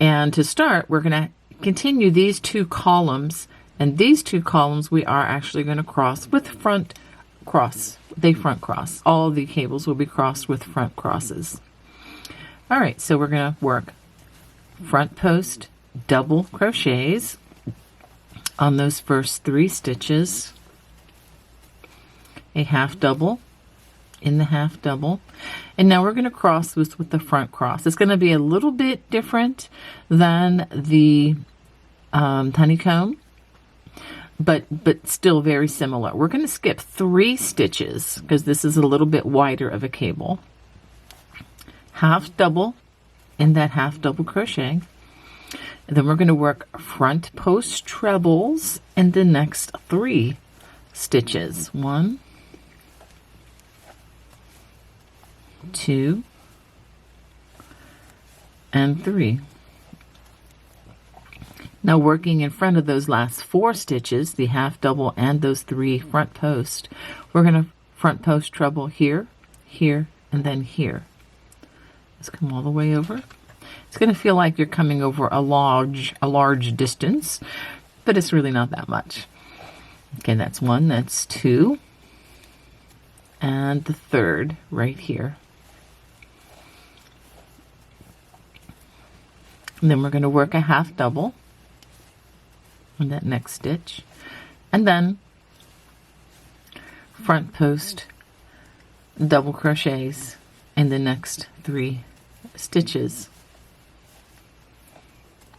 and to start we're going to continue these 2 columns, and these 2 columns we are actually going to cross with front cross. They front cross. All the cables will be crossed with front crosses. All right, so we're going to work front post double crochets on those first 3 stitches, a half double in the half double, and now we're going to cross this with the front cross. It's going to be a little bit different than the honeycomb, but still very similar. We're going to skip 3 stitches because this is a little bit wider of a cable. Half double in that half double crochet, and then we're going to work front post trebles in the next 3 stitches. 1, 2, and 3. Now working in front of those last 4 stitches, the half double and those 3 front posts, we're going to front post treble here, here, and then here. Let's come all the way over. It's going to feel like you're coming over a large distance, but it's really not that much. Okay, that's one, that's two, and the third right here. And then we're going to work a half double in that next stitch, and then front post double crochets in the next 3 stitches.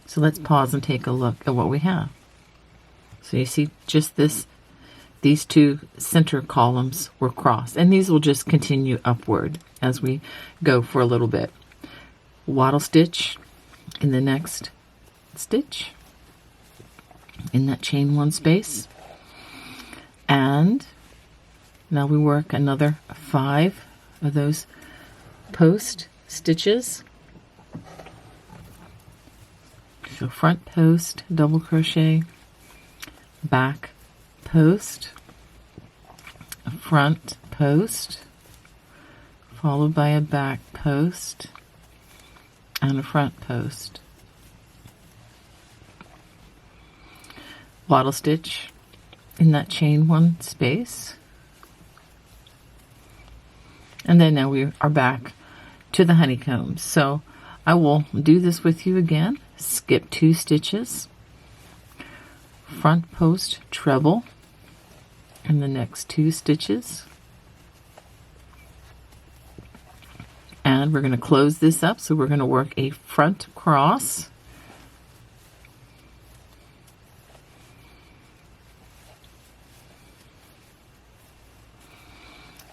So let's pause and take a look at what we have. So you see just these 2 center columns were crossed, and these will just continue upward as we go for a little bit. Waddle stitch in the next stitch in that chain 1 space, and now we work another 5 of those post stitches. So front post double crochet, back post, front post, followed by a back post and a front post. Waddle stitch in that chain 1 space. And then now we are back to the honeycombs. So I will do this with you again. Skip 2 stitches, front post treble in the next 2 stitches, and we're going to close this up. So we're going to work a front cross,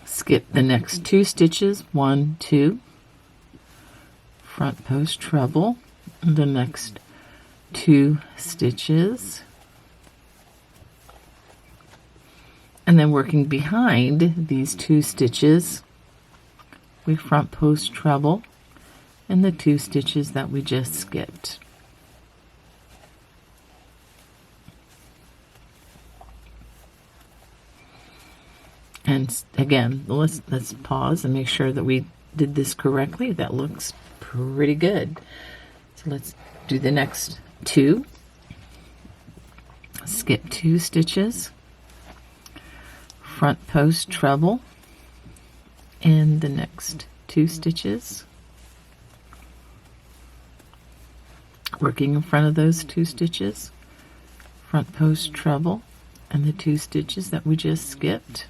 skip the next 2 stitches, 1, 2, front post treble, the next 2 stitches, and then working behind these 2 stitches, we front post treble in the 2 stitches that we just skipped. And again, let's pause and make sure that we did this correctly. That looks pretty good. So let's do the next 2. Skip 2 stitches, front post treble in the next 2 stitches, working in front of those 2 stitches, front post treble and the 2 stitches that we just skipped.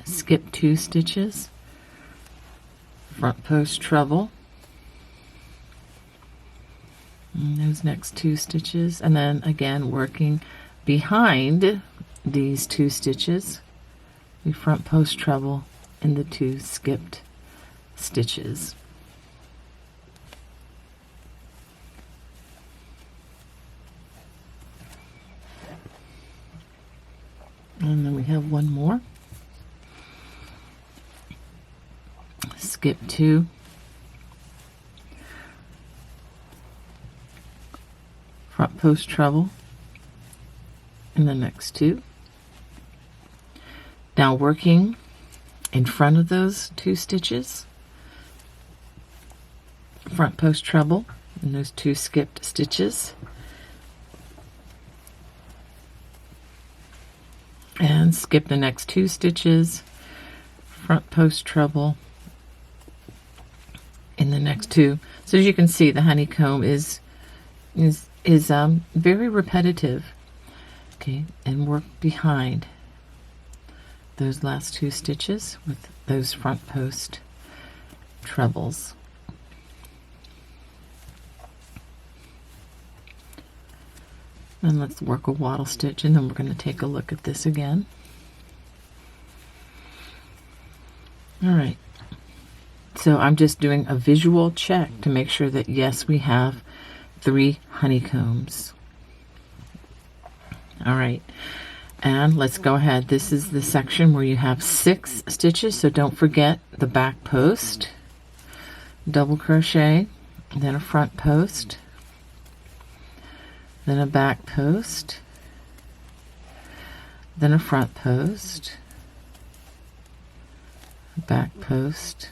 Skip 2 stitches, front post treble in those next 2 stitches, and then again working behind these 2 stitches, we front post treble in the 2 skipped stitches. And then we have one more. Skip 2, front post treble in the next 2. Now working in front of those 2 stitches, front post treble in those 2 skipped stitches, and skip the next 2 stitches, front post treble in the next 2. So as you can see, the honeycomb is very repetitive. Okay, and work behind those last 2 stitches with those front post trebles. And let's work a waddle stitch, and then we're going to take a look at this again. All right. So I'm just doing a visual check to make sure that yes, we have 3 honeycombs. All right, and let's go ahead. This is the section where you have 6 stitches, so don't forget the back post, double crochet, then a front post, then a back post, then a front post, back post,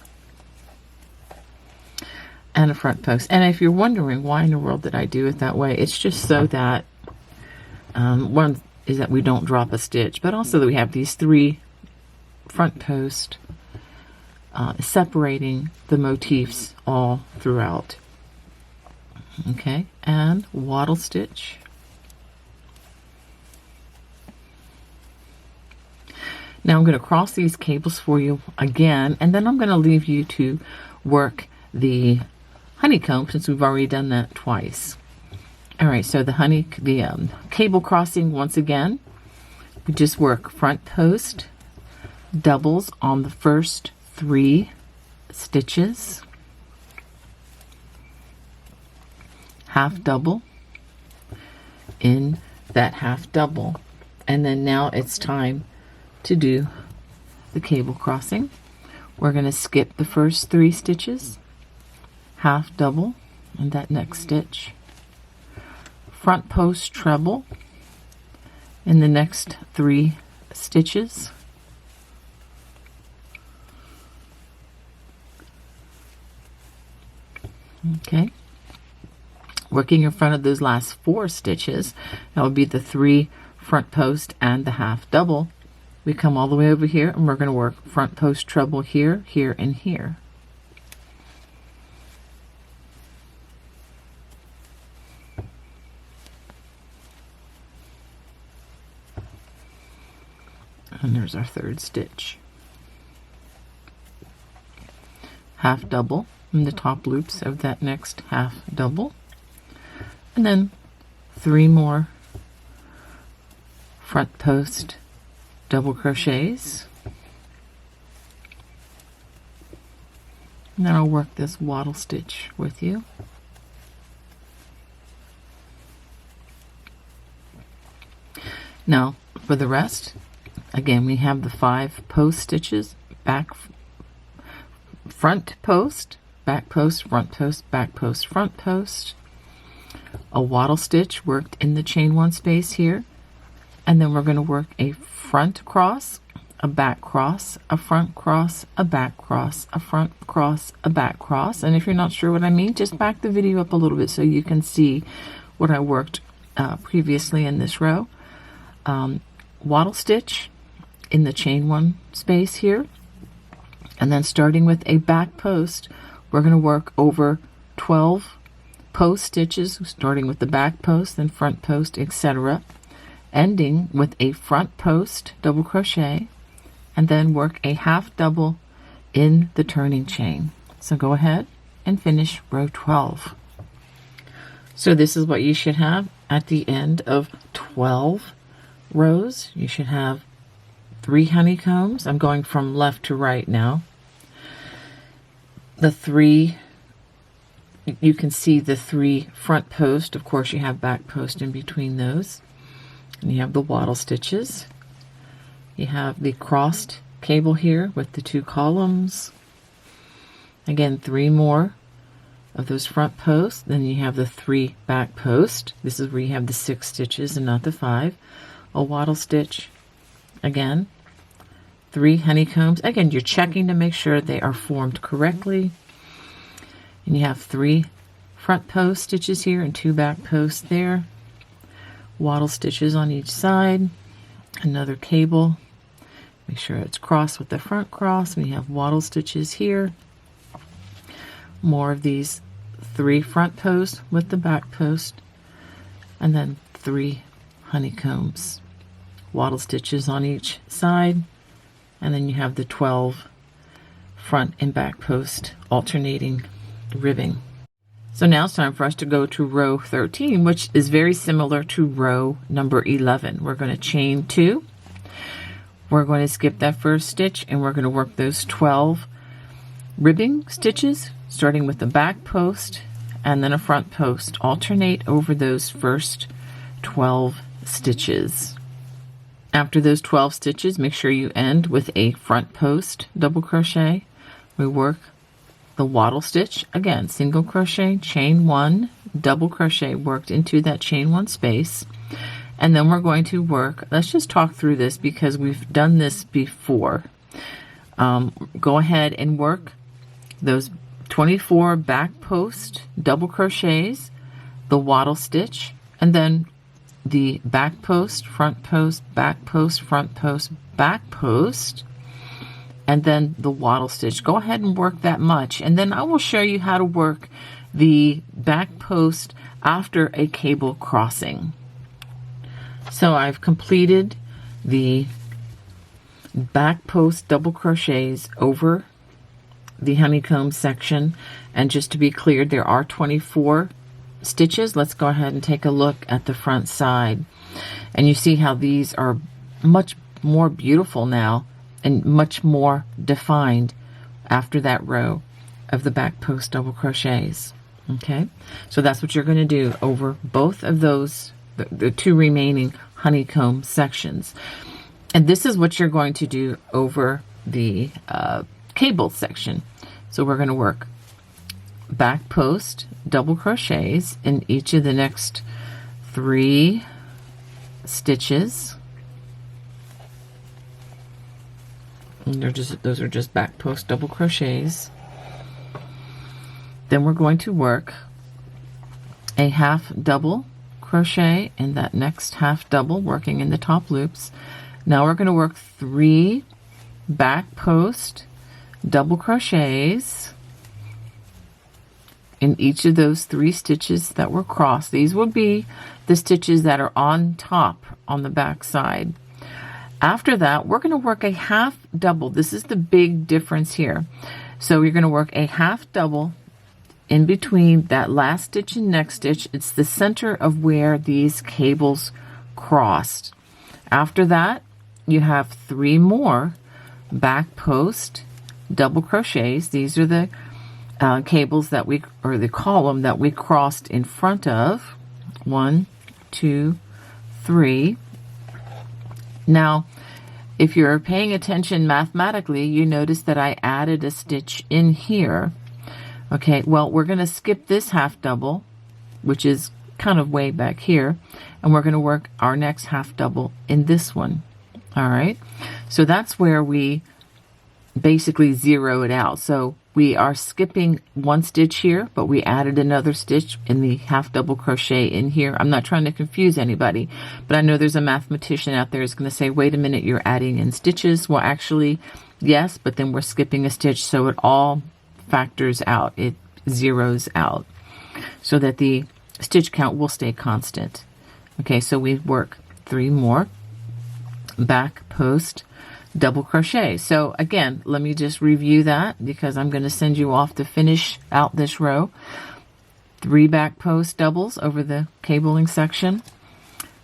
and a front post. And if you're wondering why in the world did I do it that way, it's just so that one is that we don't drop a stitch, but also that we have these 3 front posts separating the motifs all throughout. Okay, and wattle stitch. Now I'm going to cross these cables for you again, and then I'm going to leave you to work the honeycomb since we've already done that twice. All right, so the cable crossing once again, we just work front post, doubles on the first 3 stitches, half double in that half double, and then now it's time to do the cable crossing. We're going to skip the first 3 stitches, half double in that next stitch, front post treble in the next 3 stitches, okay, working in front of those last 4 stitches. That would be the 3 front post and the half double. We come all the way over here and we're going to work front post treble here, here, and here. And there's our 3rd stitch. Half double in the top loops of that next half double. And then 3 more front post double crochets. And then I'll work this wattle stitch with you. Now for the rest, again we have the 5 post stitches, front post, back post, front post, back post, front post, a wattle stitch worked in the chain 1 space here, and then we're going to work a front cross, a back cross, a front cross, a back cross, a front cross, a back cross. And if you're not sure what I mean, just back the video up a little bit so you can see what I worked previously in this row. Wattle stitch in the chain 1 space here, and then starting with a back post, we're going to work over 12 post stitches, starting with the back post, then front post, etc., ending with a front post double crochet, and then work a half double in the turning chain. So go ahead and finish row 12. So this is what you should have at the end of 12 rows. You should have 3 honeycombs. I'm going from left to right now. The 3, you can see the 3 front posts. Of course, you have back post in between those. And you have the wattle stitches. You have the crossed cable here with the 2 columns. Again, 3 more of those front posts. Then you have the 3 back posts. This is where you have the 6 stitches and not the 5. A wattle stitch. Again, 3 honeycombs. Again, you're checking to make sure they are formed correctly. And you have 3 front post stitches here and 2 back posts there. Wattle stitches on each side. Another cable. Make sure it's crossed with the front cross. We have wattle stitches here. More of these 3 front posts with the back post. And then 3 honeycombs. Wattle stitches on each side. And then you have the 12 front and back post alternating ribbing. So now it's time for us to go to row 13, which is very similar to row number 11. We're going to chain 2. We're going to skip that first stitch and we're going to work those 12 ribbing stitches, starting with the back post and then a front post. Alternate over those first 12 stitches. After those 12 stitches, make sure you end with a front post double crochet. We work the wattle stitch, again, single crochet, chain 1, double crochet worked into that chain 1 space. And then we're going to work, let's just talk through this because we've done this before. Go ahead and work those 24 back post double crochets, the wattle stitch, and then the back post, front post, back post, front post, back post, and then the wattle stitch. Go ahead and work that much, and then I will show you how to work the back post after a cable crossing. So I've completed the back post double crochets over the honeycomb section, and just to be clear, there are 24 stitches. Let's go ahead and take a look at the front side, and you see how these are much more beautiful now and much more defined after that row of the back post double crochets. Okay, so that's what you're going to do over both of those, the two remaining honeycomb sections. And this is what you're going to do over the cable section. So we're going to work back post double crochets in each of the next 3 stitches. And those are just back post double crochets. Then we're going to work a half double crochet in that next half double, working in the top loops. Now we're going to work 3 back post double crochets in each of those 3 stitches that were crossed. These will be the stitches that are on top on the back side. After that, we're going to work a half double. This is the big difference here. So you're going to work a half double in between that last stitch and next stitch. It's the center of where these cables crossed. After that, you have 3 more back post double crochets. These are the cables that or the column that we crossed in front of. 1, 2, 3. Now, if you're paying attention mathematically, you notice that I added a stitch in here. Okay, well, we're going to skip this half double, which is kind of way back here, and we're going to work our next half double in this one. All right, so that's where we basically zero it out. So we are skipping 1 stitch here, but we added another stitch in the half double crochet in here. I'm not trying to confuse anybody, but I know there's a mathematician out there who's going to say, wait a minute, you're adding in stitches. Well, actually, yes, but then we're skipping a stitch, so it all factors out. It zeroes out so that the stitch count will stay constant. Okay, so we work 3 more back post double crochet. So again, let me just review that because I'm going to send you off to finish out this row. 3 back post doubles over the cabling section,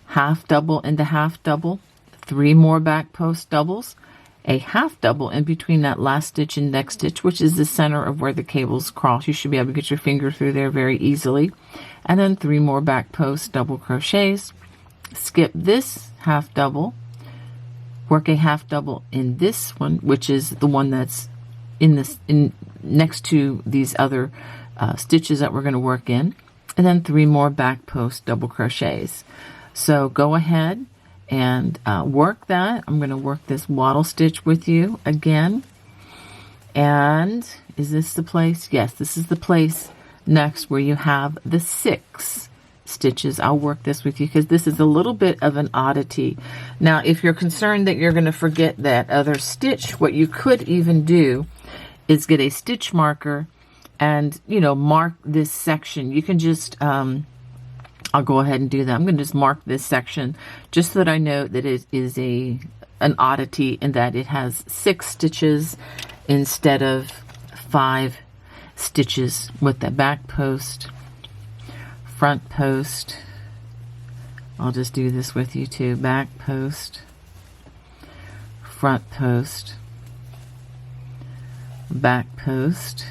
half double into half double, 3 more back post doubles, a half double in between that last stitch and next stitch, which is the center of where the cables cross. You should be able to get your finger through there very easily. And then 3 more back post double crochets. Skip this half double, work a half double in this one, which is the one that's in next to these other stitches that we're going to work in, and then 3 more back post double crochets. So go ahead and work that. I'm going to work this wattle stitch with you again. And is this the place? Yes, this is the place next where you have the 6 stitches. I'll work this with you because this is a little bit of an oddity. Now, if you're concerned that you're going to forget that other stitch, what you could even do is get a stitch marker and, you know, mark this section. You can just, I'll go ahead and do that. I'm going to just mark this section just so that I know that it is an oddity in that it has 6 stitches instead of 5 stitches with the back post, front post. I'll just do this with you too. Back post, front post, back post,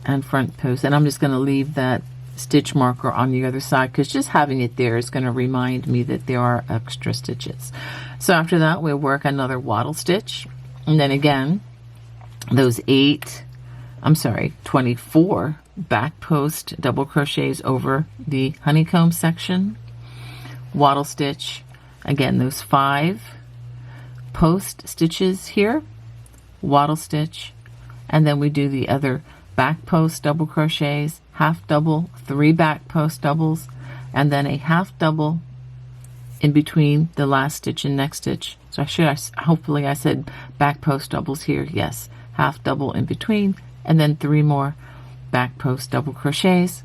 and front post. And I'm just going to leave that stitch marker on the other side because just having it there is going to remind me that there are extra stitches. So after that, we'll work another wattle stitch, and then again those 24 back post double crochets over the honeycomb section, wattle stitch, again those 5 post stitches here, wattle stitch, and then we do the other back post double crochets, half double, 3 back post doubles, and then a half double in between the last stitch and next stitch. So hopefully I said back post doubles here. Yes, half double in between, and then 3 more back post double crochets.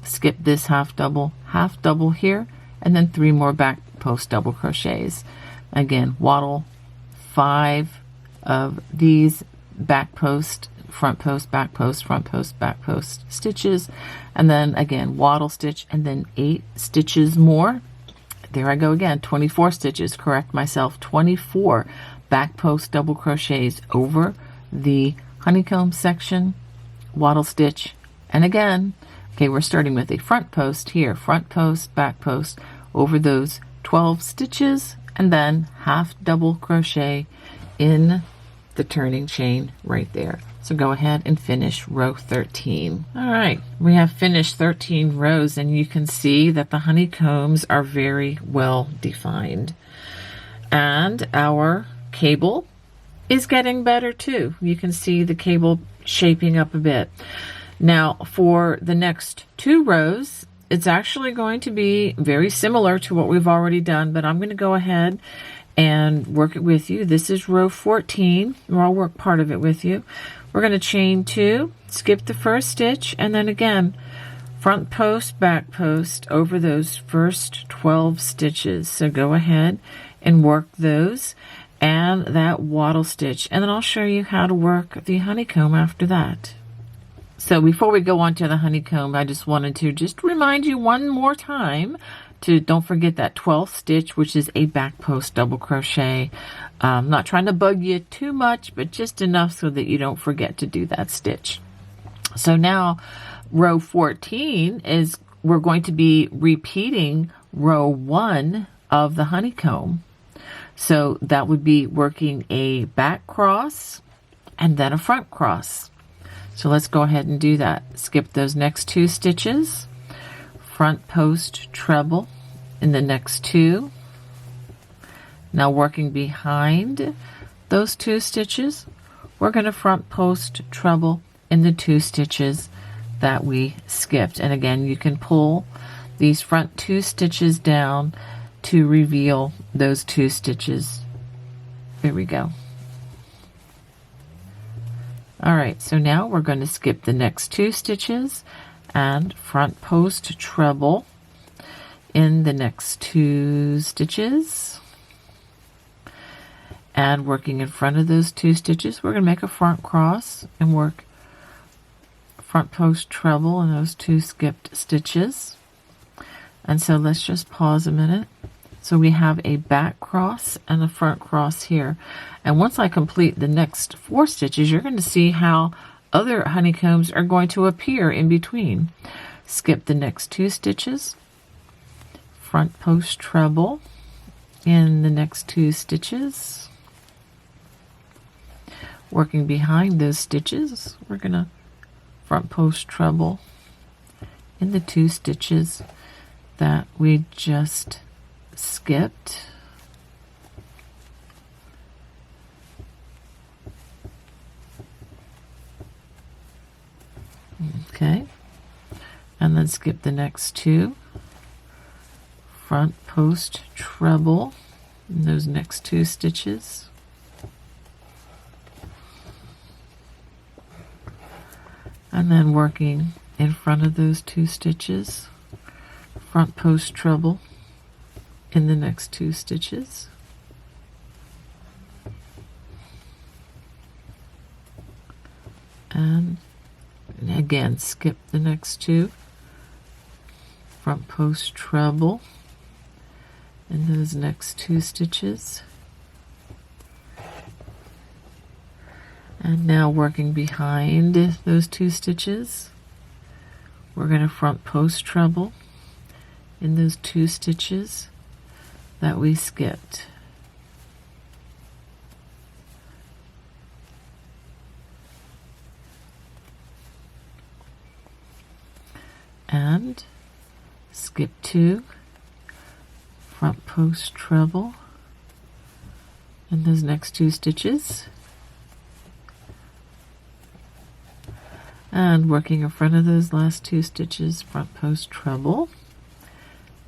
Skip this half double here, and then 3 more back post double crochets. Again, waddle 5 of these back post, front post, back post, front post, back post stitches, and then again waddle stitch, and then 8 stitches more. There I go again, 24 stitches, correct myself, 24 back post double crochets over the honeycomb section, waddle stitch, and again, okay, we're starting with a front post here, front post, back post, over those 12 stitches, and then half double crochet in the turning chain right there. So go ahead and finish row 13. All right, we have finished 13 rows, and you can see that the honeycombs are very well defined. And our cable is getting better too. You can see the cable shaping up a bit. Now for the next 2 rows, it's actually going to be very similar to what we've already done, but I'm going to go ahead and work it with you. This is row 14, or I'll work part of it with you. We're going to chain 2, skip the first stitch, and then again, front post, back post over those first 12 stitches. So go ahead and work those and that waddle stitch, and then I'll show you how to work the honeycomb after that. So before we go on to the honeycomb, I just wanted to remind you one more time to don't forget that 12th stitch, which is a back post double crochet. Not trying to bug you too much, but just enough so that you don't forget to do that stitch. So now row 14 is, we're going to be repeating row 1 of the honeycomb. So that would be working a back cross and then a front cross. So let's go ahead and do that. Skip those next 2 stitches, front post treble in the next 2. Now working behind those 2 stitches, we're going to front post treble in the 2 stitches that we skipped. And again, you can pull these front 2 stitches down to reveal those 2 stitches. There we go. All right, so now we're going to skip the next 2 stitches and front post treble in the next 2 stitches. And working in front of those 2 stitches, we're going to make a front cross and work front post treble in those 2 skipped stitches. And so let's just pause a minute. So we have a back cross and a front cross here. And once I complete the next 4 stitches, you're going to see how other honeycombs are going to appear in between. Skip the next 2 stitches, front post treble in the next 2 stitches. Working behind those stitches, we're going to front post treble in the 2 stitches that we just skipped. Okay, and then skip the next 2, front post treble in those next 2 stitches. And then working in front of those 2 stitches, front post treble in the next 2 stitches. And again, skip the next 2, front post treble in those next 2 stitches. And now working behind those 2 stitches, we're going to front post treble in those 2 stitches that we skipped. And skip 2, front post treble in those next 2 stitches. And working in front of those last 2 stitches, front post treble,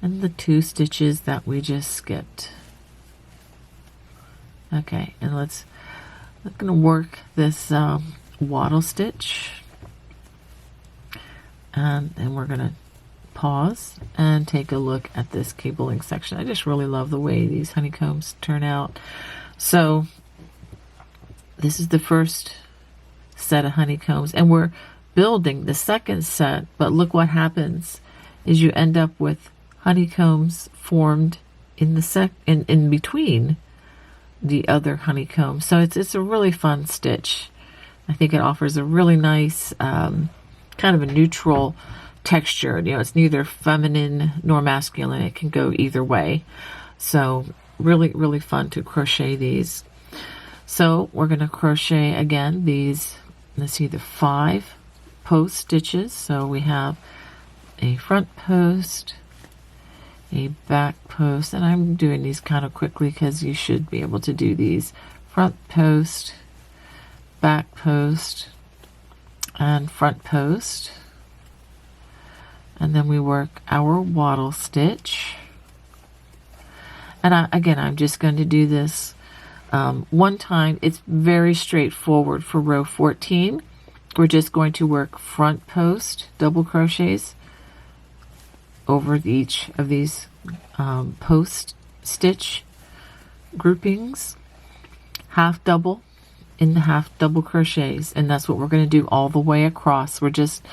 and the 2 stitches that we just skipped. Okay, and we're going to work this wattle stitch, and then we're going to pause and take a look at this cabling section. I just really love the way these honeycombs turn out. So this is the first set of honeycombs, and we're building the second set, but look what happens is you end up with honeycombs formed in the in between the other honeycomb. So it's a really fun stitch. I think it offers a really nice kind of a neutral texture. You know, it's neither feminine nor masculine. It can go either way. So really fun to crochet these. So we're going to crochet again these, let's see, the 5 post stitches. So we have a front post, a back post, and I'm doing these kind of quickly because you should be able to do these. Front post, back post, and front post. And then we work our wattle stitch. And I'm just going to do this one time. It's very straightforward for row 14. We're just going to work front post double crochets over each of these post stitch groupings, half double in the half double crochets, and that's what we're going to do all the way across. We're just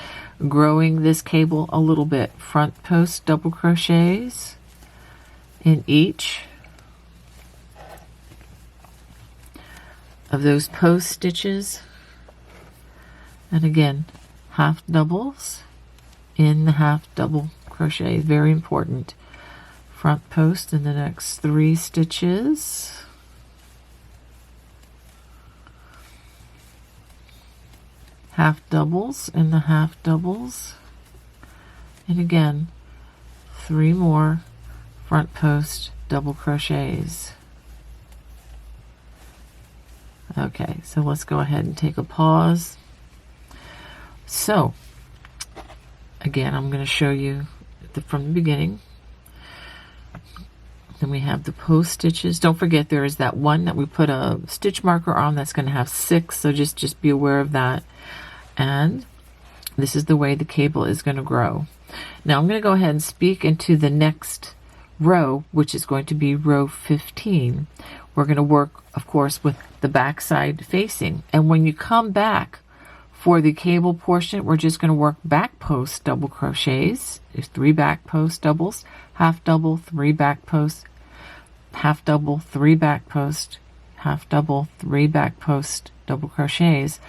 growing this cable a little bit. Front post double crochets in each of those post stitches, and again half doubles in the half double crochet. Very important. Front post in the next 3 stitches, half doubles in the half doubles, and again 3 more front post double crochets. Okay, so let's go ahead and take a pause. So again, I'm going to show you from the beginning. Then we have the post stitches. Don't forget there is that one that we put a stitch marker on that's going to have 6, so just be aware of that. And this is the way the cable is going to grow. Now I'm going to go ahead and speak into the next row, which is going to be row 15. We're going to work, of course, with the back side facing, and when you come back for the cable portion, we're just going to work back post double crochets. There's 3 back post doubles, half double, 3 back posts, half double, 3 back post, half double, 3 back post double crochets.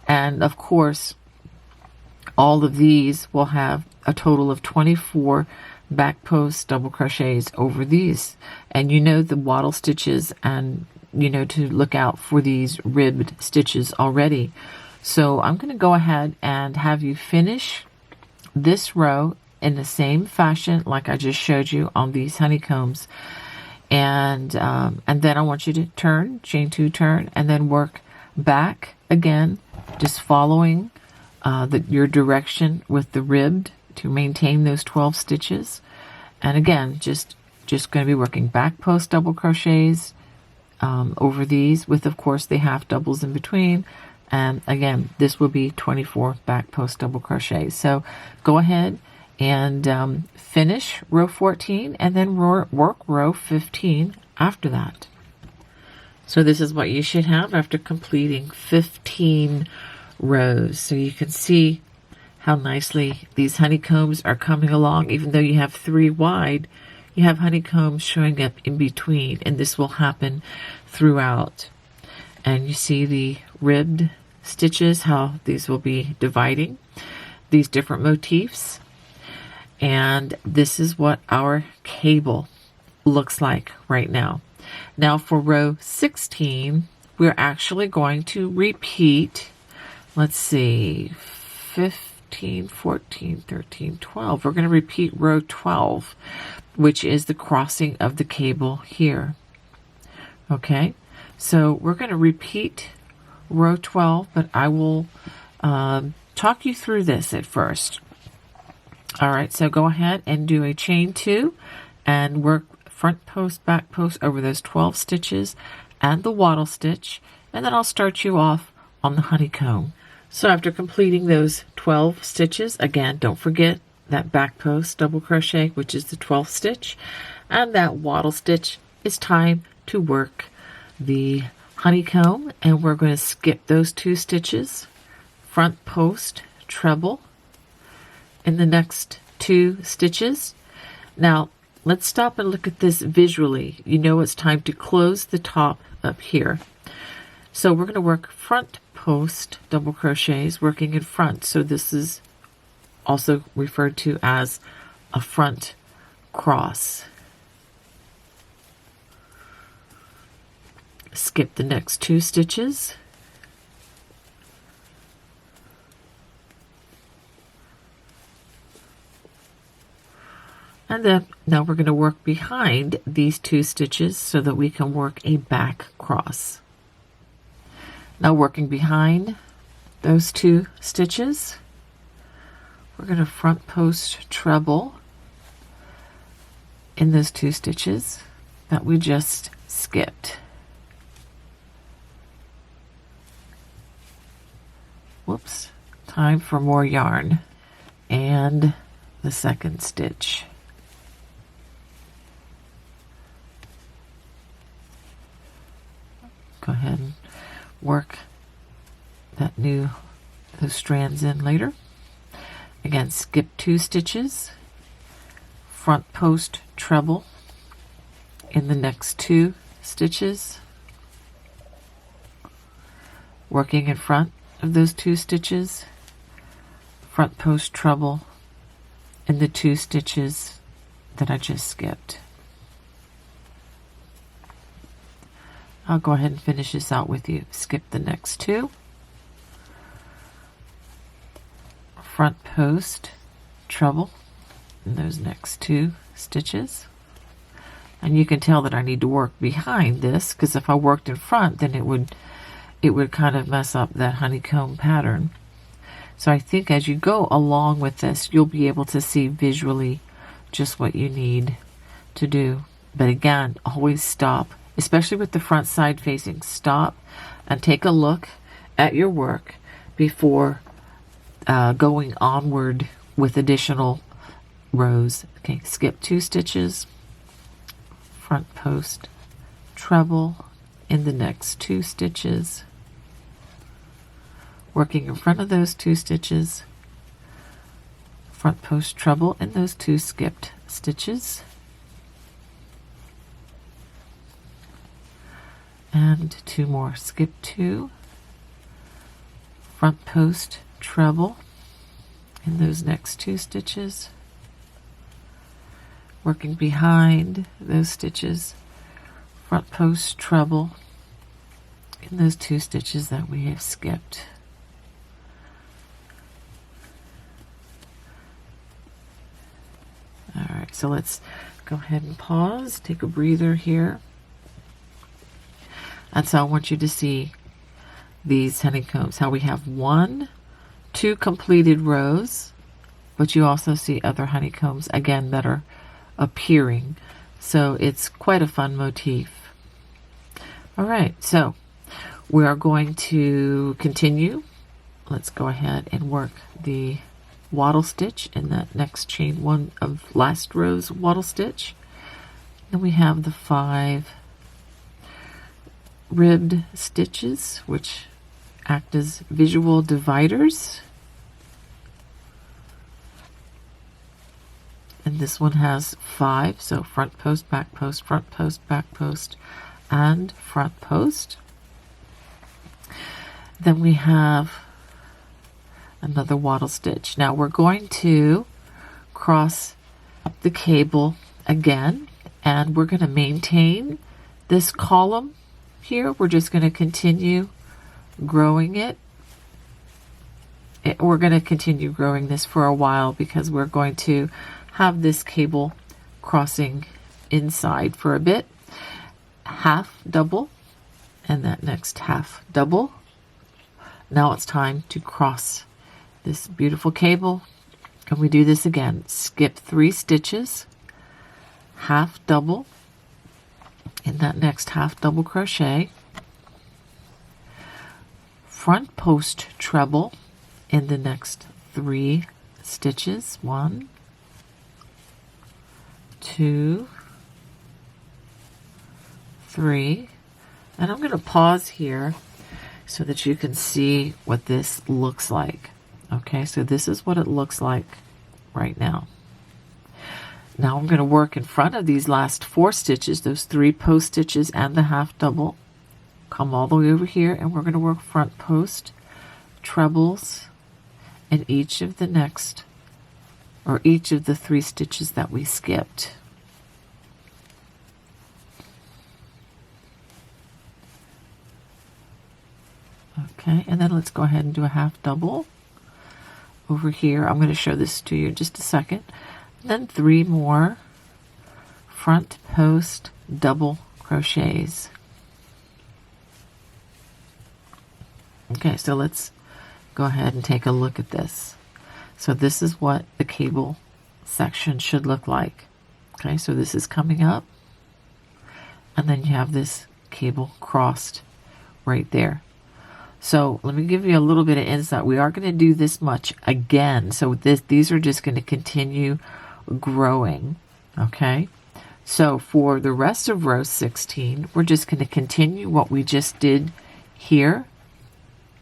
And of course, all of these will have a total of 24 back post double crochets over these. And you know the wattle stitches, and you know to look out for these ribbed stitches already. So I'm going to go ahead and have you finish this row in the same fashion like I just showed you on these honeycombs. And then I want you to turn, chain 2, turn, and then work back again, just following your direction with the ribbed to maintain those 12 stitches. And again, just going to be working back post double crochets over these with, of course, the half doubles in between. And again, this will be 24 back post double crochets. So go ahead and finish row 14 and then work row 15 after that. So this is what you should have after completing 15 rows. So you can see how nicely these honeycombs are coming along. Even though you have 3 wide, you have honeycombs showing up in between, and this will happen throughout. And you see the ribbed stitches, how these will be dividing these different motifs. And this is what our cable looks like right now. Now for row 16, we're actually going to repeat, let's see, 15, 14, 13, 12. We're going to repeat row 12, which is the crossing of the cable here. Okay, so we're going to repeat row 12, but I will talk talk you through this at first. All right, so go ahead and do a chain 2 and work front post, back post over those 12 stitches and the wattle stitch, and then I'll start you off on the honeycomb. So after completing those 12 stitches, again, don't forget that back post double crochet, which is the 12th stitch, and that wattle stitch, it's time to work the honeycomb, and we're going to skip those 2 stitches, front post treble in the next 2 stitches. Now let's stop and look at this visually. You know it's time to close the top up here. So we're going to work front post double crochets working in front. So this is also referred to as a front cross. Skip the next 2 stitches. And then now we're going to work behind these 2 stitches so that we can work a back cross. Now working behind those 2 stitches, we're going to front post treble in those 2 stitches that we just skipped. Whoops, time for more yarn and the second stitch. Go ahead and work those strands in later. Again, skip 2 stitches, front post treble in the next 2 stitches, working in front of those 2 stitches, front post treble in the 2 stitches that I just skipped. I'll go ahead and finish this out with you. Skip the next 2, front post treble in those next 2 stitches. And you can tell that I need to work behind this, because if I worked in front, then it would kind of mess up that honeycomb pattern. So I think as you go along with this, you'll be able to see visually just what you need to do. But again, always stop, especially with the front side facing. Stop and take a look at your work before going onward with additional rows. Okay, skip 2 stitches, front post treble in the next 2 stitches, working in front of those 2 stitches, front post treble in those 2 skipped stitches, and 2 more. Skip 2, front post treble in those next 2 stitches, working behind those stitches, front post treble in those 2 stitches that we have skipped. All right, so let's go ahead and pause, take a breather here. And so I want you to see these honeycombs, how we have 1, 2 completed rows, but you also see other honeycombs again that are appearing. So it's quite a fun motif. All right, so we are going to continue. Let's go ahead and work the wattle stitch in that next chain 1 of last row's wattle stitch. Then we have the 5 ribbed stitches, which act as visual dividers. And this one has 5, so front post, back post, front post, back post, and front post. Then we have another wattle stitch. Now we're going to cross up the cable again, and we're going to maintain this column here. We're just going to continue growing it. We're going to continue growing this for a while because we're going to have this cable crossing inside for a bit. Half double and that next half double. Now it's time to cross this beautiful cable, and we do this again. Skip 3 stitches, half double in that next half double crochet, front post treble in the next 3 stitches, 1, 2, 3, and I'm going to pause here so that you can see what this looks like. Okay, so this is what it looks like right now. Now I'm going to work in front of these last 4 stitches, those 3 post stitches and the half double. Come all the way over here, and we're going to work front post trebles in each of the next, or each of the 3 stitches that we skipped. Okay, and then let's go ahead and do a half double over here. I'm going to show this to you in just a second. Then 3 more front post double crochets. Okay, so let's go ahead and take a look at this. So this is what the cable section should look like. Okay, so this is coming up, and then you have this cable crossed right there. So let me give you a little bit of insight. We are going to do this much again. So these are just going to continue growing. Okay. So for the rest of row 16, we're just going to continue what we just did here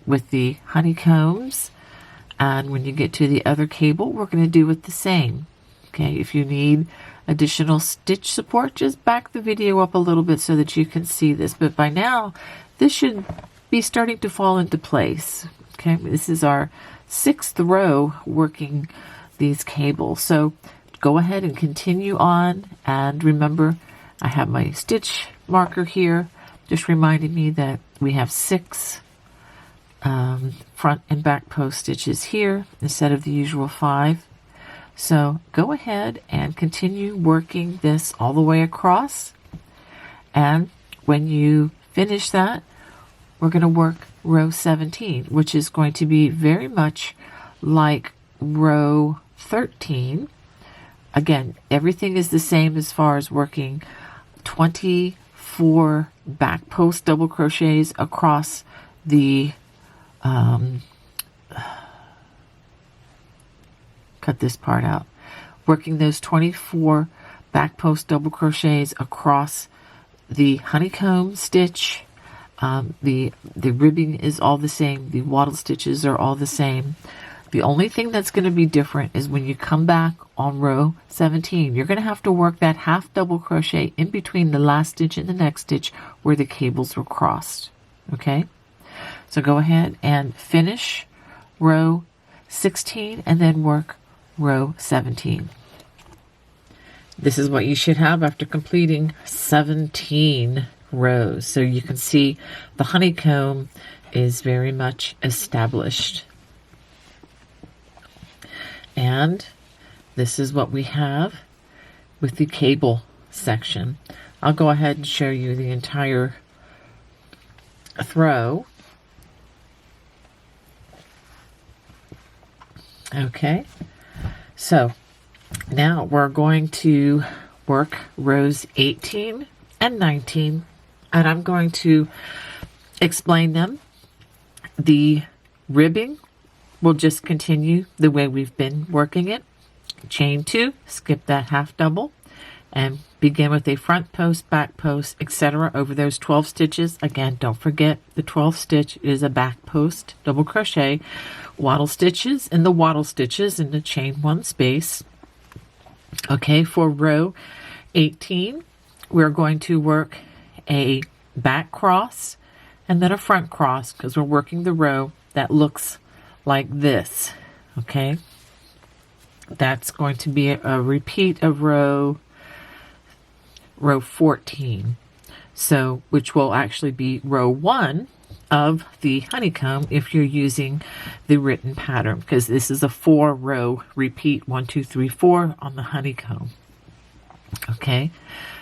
with the honeycombs. And when you get to the other cable, we're going to do it the same. Okay. If you need additional stitch support, just back the video up a little bit so that you can see this. But by now, this should be starting to fall into place. Okay, this is our 6th row working these cables. So go ahead and continue on, and remember I have my stitch marker here just reminding me that we have 6 front and back post stitches here instead of the usual 5. So go ahead and continue working this all the way across, and when you finish that, we're going to work row 17, which is going to be very much like row 13. Again, everything is the same as far as working 24 back post double crochets across the cut this part out. Working those 24 back post double crochets across the honeycomb stitch. The ribbing is all the same. The wattle stitches are all the same. The only thing that's going to be different is when you come back on row 17, you're going to have to work that half double crochet in between the last stitch and the next stitch where the cables were crossed. Okay? So go ahead and finish row 16 and then work row 17. This is what you should have after completing 17 rows. So you can see the honeycomb is very much established. And this is what we have with the cable section. I'll go ahead and show you the entire throw. Okay, so now we're going to work rows 18 and 19, and I'm going to explain them. The ribbing will just continue the way we've been working it. Chain 2, skip that half double, and begin with a front post, back post, etc. over those 12 stitches. Again, don't forget the 12th stitch is a back post double crochet, wattle stitches in the wattle stitches in the chain 1 space. Okay, for row 18, we're going to work a back cross and then a front cross because we're working the row that looks like this. Okay, that's going to be a repeat of row 14, so which will actually be row 1 of the honeycomb if you're using the written pattern, because this is a 4-row repeat, 1 2 3 4 on the honeycomb. Okay,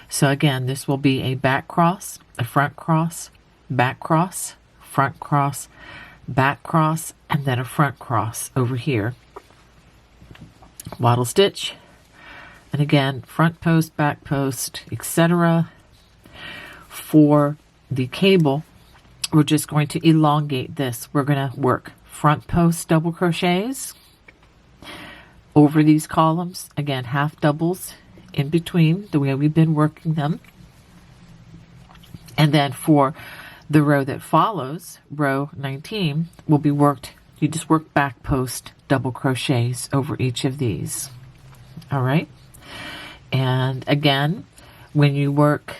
so again, this will be a back cross, a front cross, back cross, front cross, back cross, and then a front cross over here. Wattle stitch, and again, front post, back post, etc. For the cable, we're just going to elongate this. We're going to work front post double crochets over these columns. Again, half doubles in between, the way we've been working them. And then for the row that follows, row 19, will be worked, you just work back post double crochets over each of these. All right. And again, when you work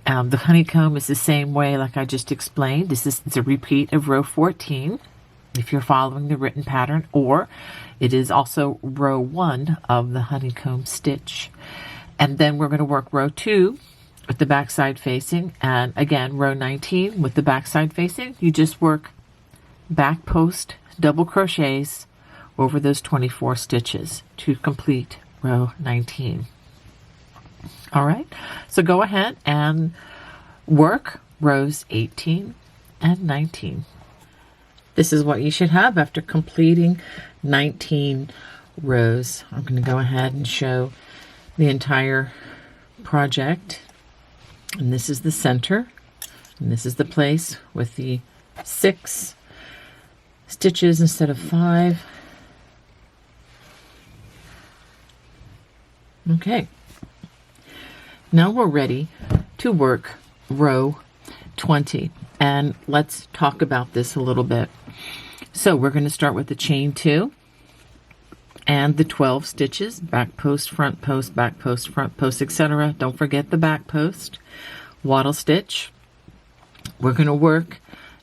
the honeycomb is the same way like I just explained. It's a repeat of row 14 if you're following the written pattern, or it is also row 1 of the honeycomb stitch. And then we're going to work row 2 with the back side facing, and again row 19 with the back side facing. You just work back post double crochets over those 24 stitches to complete row 19. All right, so go ahead and work rows 18 and 19. This is what you should have after completing 19 rows. I'm going to go ahead and show the entire project. And this is the center, and this is the place with the 6 stitches instead of 5. Okay. Now we're ready to work row 20, and let's talk about this a little bit. So we're going to start with the chain 2 and the 12 stitches, back post, front post, back post, front post, etc. Don't forget the back post. Wattle stitch. We're going to work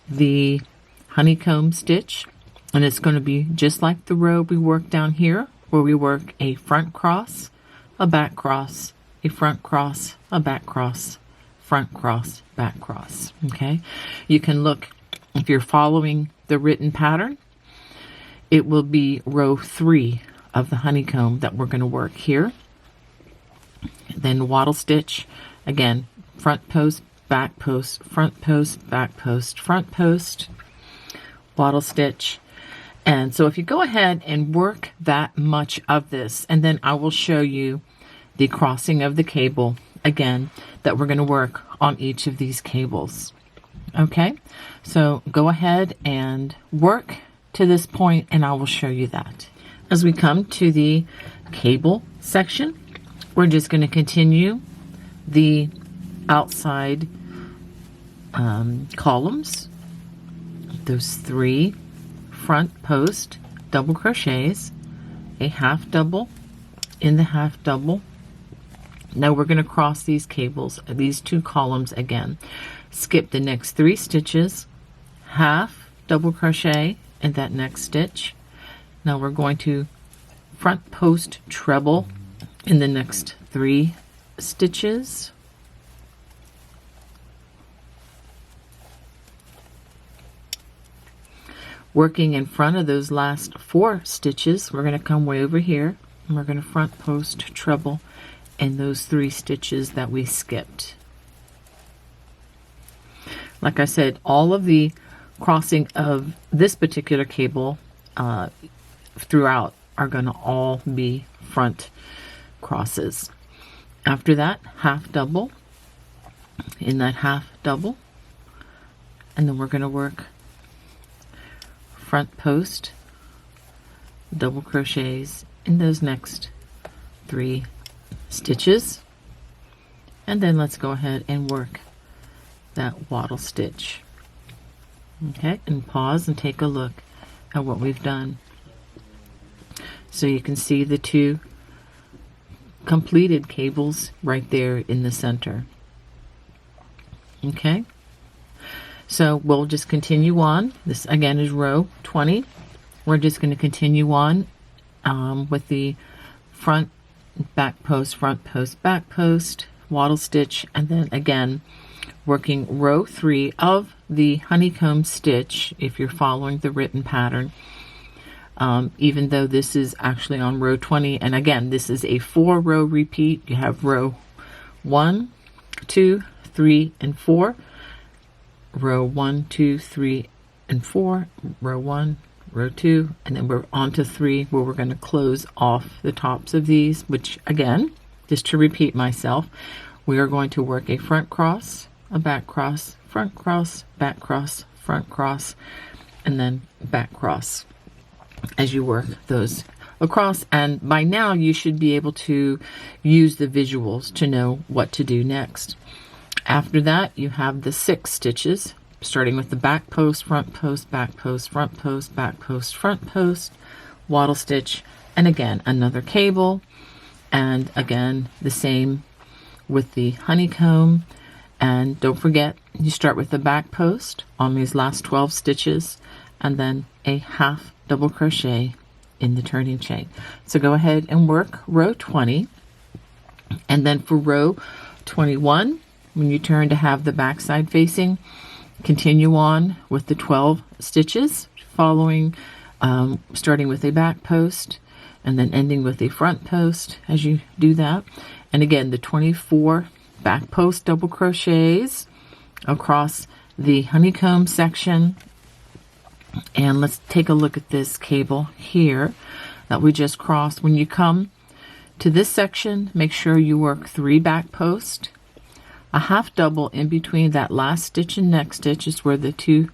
the honeycomb stitch, and it's going to be just like the row we worked down here, where we work a front cross, a back cross, a front cross, a back cross, front cross, back cross. Okay, you can look, if you're following the written pattern, it will be row 3 of the honeycomb that we're going to work here. Then wattle stitch, again, front post, back post, front post, back post, front post, wattle stitch. And so if you go ahead and work that much of this, and then I will show you the crossing of the cable again that we're going to work on each of these cables. Okay, so go ahead and work to this point, and I will show you that. As we come to the cable section, we're just going to continue the outside columns, those 3 front post double crochets, a half double in the half double. Now we're going to cross these cables, these 2 columns again. Skip the next 3 stitches, half double crochet in that next stitch. Now we're going to front post treble in the next 3 stitches. Working in front of those last 4 stitches, we're going to come way over here, and we're going to front post treble in those 3 stitches that we skipped. Like I said, all of the crossing of this particular cable throughout are going to all be front crosses. After that, half double in that half double, and then we're going to work front post double crochets in those next 3 stitches, and then let's go ahead and work that wattle stitch. Okay, and pause and take a look at what we've done. So you can see the 2 completed cables right there in the center. Okay, so we'll just continue on. This again is row 20. We're just going to continue on with the front, back post, back post, wattle stitch, and then again working row 3 of the honeycomb stitch if you're following the written pattern, even though this is actually on row 20. And again, this is a 4-row repeat. You have row 1, 2, 3, and 4, row 1, 2, 3, and 4, row 1, row 2, and then we're on to 3 where we're going to close off the tops of these, which again, just to repeat myself, we are going to work a front cross, a back cross, front cross, back cross, front cross, and then back cross as you work those across. And by now you should be able to use the visuals to know what to do next. After that, you have the 6 stitches, starting with the back post, front post, back post, front post, back post, front post, wattle stitch, and again another cable, and again the same with the honeycomb. And don't forget, you start with the back post on these last 12 stitches and then a half double crochet in the turning chain. So go ahead and work row 20, and then for row 21, when you turn to have the back side facing, continue on with the 12 stitches, following starting with a back post and then ending with a front post as you do that. And again, the 24 back post double crochets across the honeycomb section. And let's take a look at this cable here that we just crossed. When you come to this section, make sure you work 3 back posts, a half double in between that last stitch and next stitch is where the 2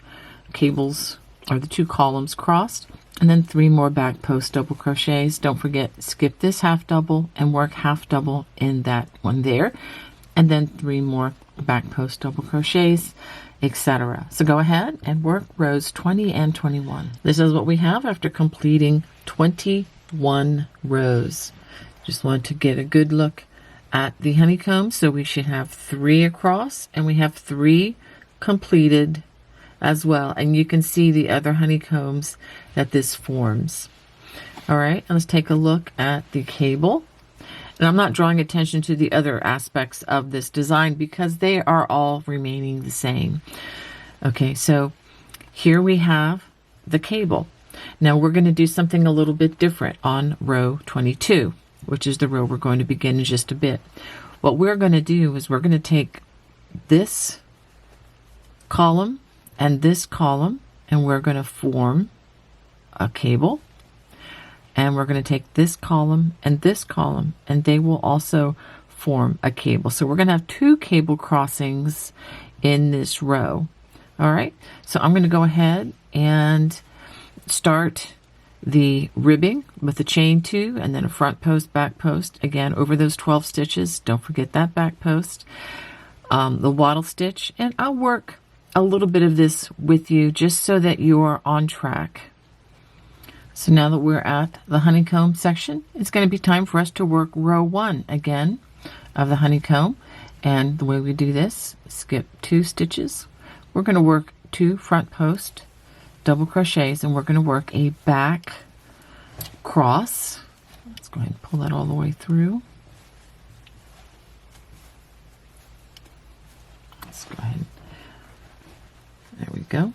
cables or the 2 columns crossed, and then 3 more back post double crochets. Don't forget, skip this half double and work half double in that one there, and then 3 more back post double crochets, etc. So go ahead and work rows 20 and 21. This is what we have after completing 21 rows. Just wanted to get a good look at the honeycomb. So we should have 3 across, and we have 3 completed as well. And you can see the other honeycombs that this forms. All right, let's take a look at the cable. And I'm not drawing attention to the other aspects of this design because they are all remaining the same. Okay, so here we have the cable. Now we're going to do something a little bit different on row 22, which is the row we're going to begin in just a bit. What we're going to do is we're going to take this column and this column, and we're going to form a cable. And we're going to take this column, and they will also form a cable. So we're going to have 2 cable crossings in this row. All right, so I'm going to go ahead and start the ribbing with a chain 2 and then a front post, back post, again over those 12 stitches. Don't forget that back post, the wattle stitch, and I'll work a little bit of this with you just so that you are on track. So now that we're at the honeycomb section, it's going to be time for us to work row 1 again of the honeycomb. And the way we do this, skip 2 stitches. We're going to work 2 front post double crochets, and we're going to work a back cross. Let's go ahead and pull that all the way through. Let's go ahead. There we go.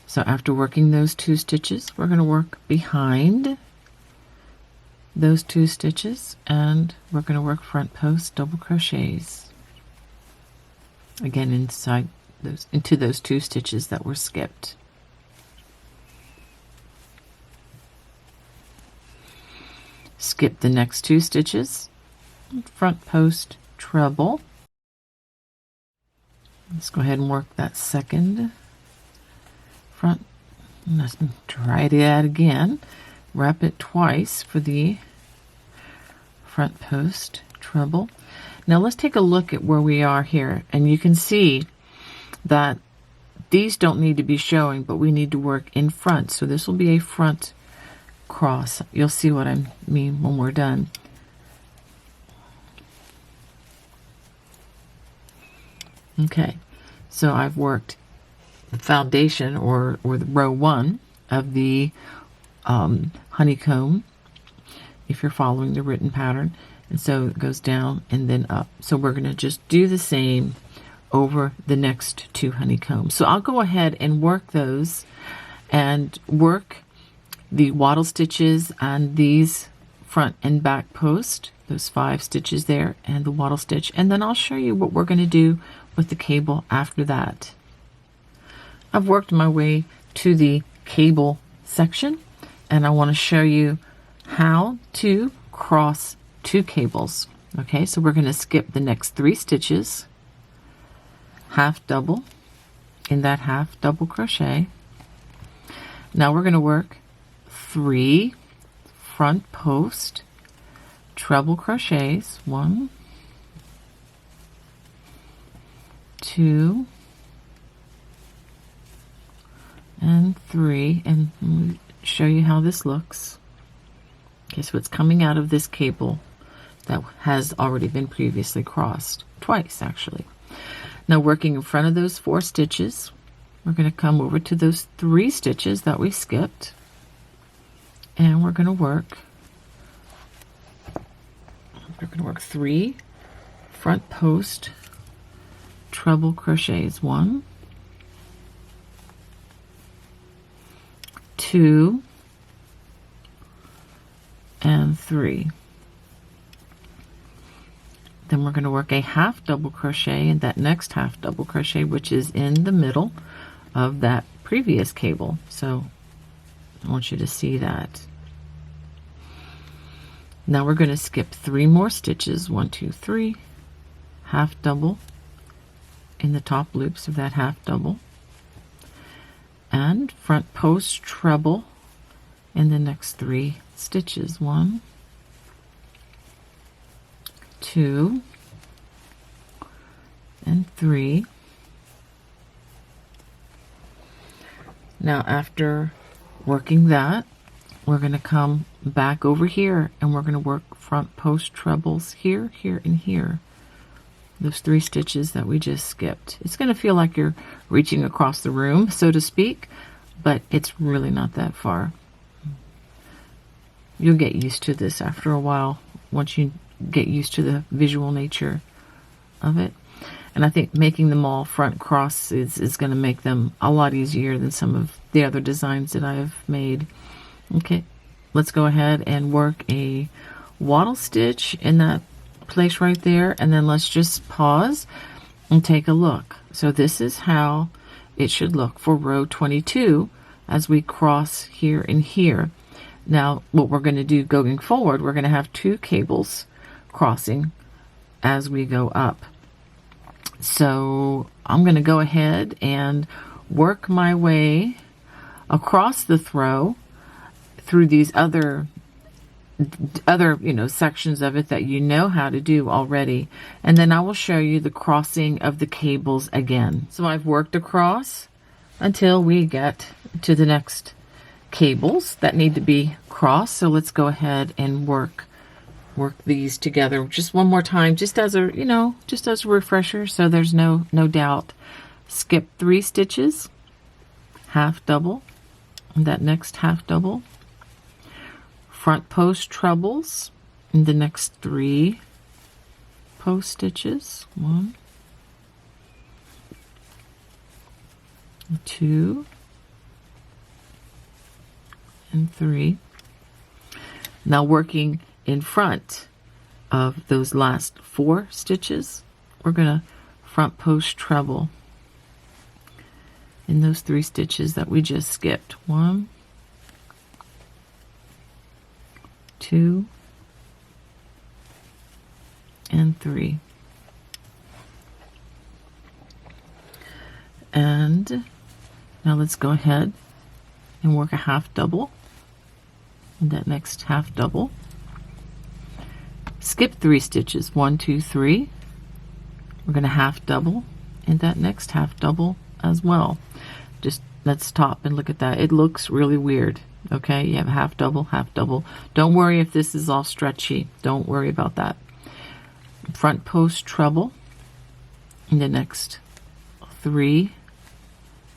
So after working those 2 stitches, we're going to work behind those 2 stitches, and we're going to work front post double crochets again inside those, into those 2 stitches that were skipped. Skip the next 2 stitches, front post treble. Let's go ahead and work that second front. Let's try that again. Wrap it twice for the front post treble. Now let's take a look at where we are here, and you can see that these don't need to be showing, but we need to work in front. So this will be a front cross. You'll see what I mean when we're done. Okay, so I've worked the foundation or the row 1 of the honeycomb, if you're following the written pattern, and so it goes down and then up. So we're going to just do the same over the next 2 honeycombs. So I'll go ahead and work those and work the wattle stitches on these front and back post, those 5 stitches there, and the wattle stitch, and then I'll show you what we're going to do with the cable after that. I've worked my way to the cable section, and I want to show you how to cross 2 cables. Okay, so we're going to skip the next 3 stitches, half double in that half double crochet. Now we're going to work 3 front post treble crochets, 1, 2, and 3, and let me show you how this looks. Okay, so it's coming out of this cable that has already been previously crossed, twice actually. Now working in front of those 4 stitches, we're going to come over to those 3 stitches that we skipped, and we're going to work 3 front post treble crochets, 1, 2, and 3. Then we're going to work a half double crochet in that next half double crochet, which is in the middle of that previous cable. So I want you to see that. Now we're going to skip 3 more stitches, 1, 2, 3, half double in the top loops of that half double, and front post treble in the next 3 stitches, 1, 2, and 3. Now after working that, we're going to come back over here and we're going to work front post trebles here, here, and here. Those 3 stitches that we just skipped. It's going to feel like you're reaching across the room, so to speak, but it's really not that far. You'll get used to this after a while, once you get used to the visual nature of it. And I think making them all front cross is going to make them a lot easier than some of the other designs that I have made. Okay, let's go ahead and work a wattle stitch in that place right there, and then let's just pause and take a look. So this is how it should look for row 22 as we cross here and here. Now what we're going to do going forward, we're going to have 2 cables crossing as we go up. So I'm going to go ahead and work my way across the throw through these other sections of it that you know how to do already, and then I will show you the crossing of the cables again. So I've worked across until we get to the next cables that need to be crossed. So let's go ahead and work these together just one more time, just as a refresher, so there's no doubt. Skip 3 stitches, half double, and that next half double, front post trebles in the next 3 post stitches, 1, 2, and 3. Now working in front of those last 4 stitches, we're going to front post treble in those 3 stitches that we just skipped, 1, 2, and 3. And now let's go ahead and work a half double in that next half double. Skip 3 stitches, 1, 2, 3. We're going to half double in that next half double as well. Just let's stop and look at that. It looks really weird. Okay, you have a half double, half double. Don't worry if this is all stretchy. Don't worry about that. Front post treble in the next 3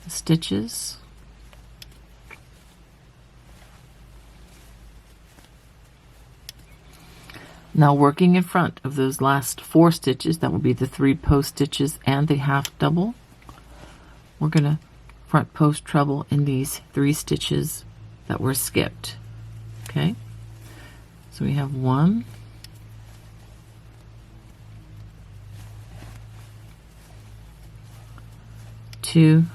stitches. Now working in front of those last 4 stitches, that will be the 3 post stitches and the half double, we're going to front post treble in these 3 stitches that were skipped. Okay, so we have 1, 2,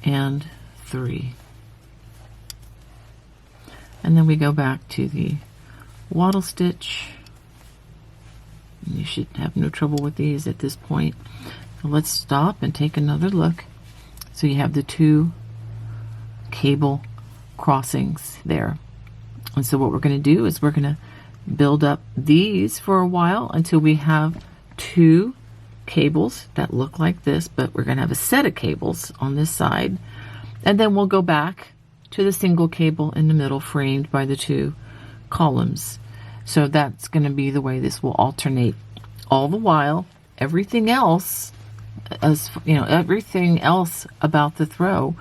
and 3. And then we go back to the wattle stitch. You should have no trouble with these at this point. So let's stop and take another look. So you have the 2 cable crossings there. And so what we're going to do is we're going to build up these for a while until we have 2 cables that look like this, but we're going to have a set of cables on this side. And then we'll go back to the single cable in the middle framed by the 2 columns. So that's going to be the way this will alternate. All the while, everything else, as you know, everything else about the throw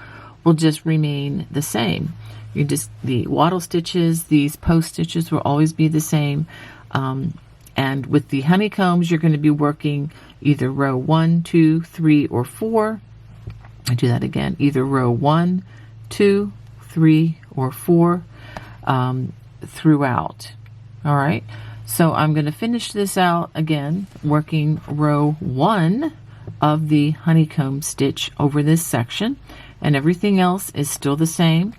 will just remain the same. You just, the wattle stitches, these post stitches will always be the same. And with the honeycombs, you're going to be working either row 1, 2, 3, or 4. I do that again, either row 1, 2, 3, or 4 throughout. All right, so I'm going to finish this out again, working row 1 of the honeycomb stitch over this section, and everything else is still the same.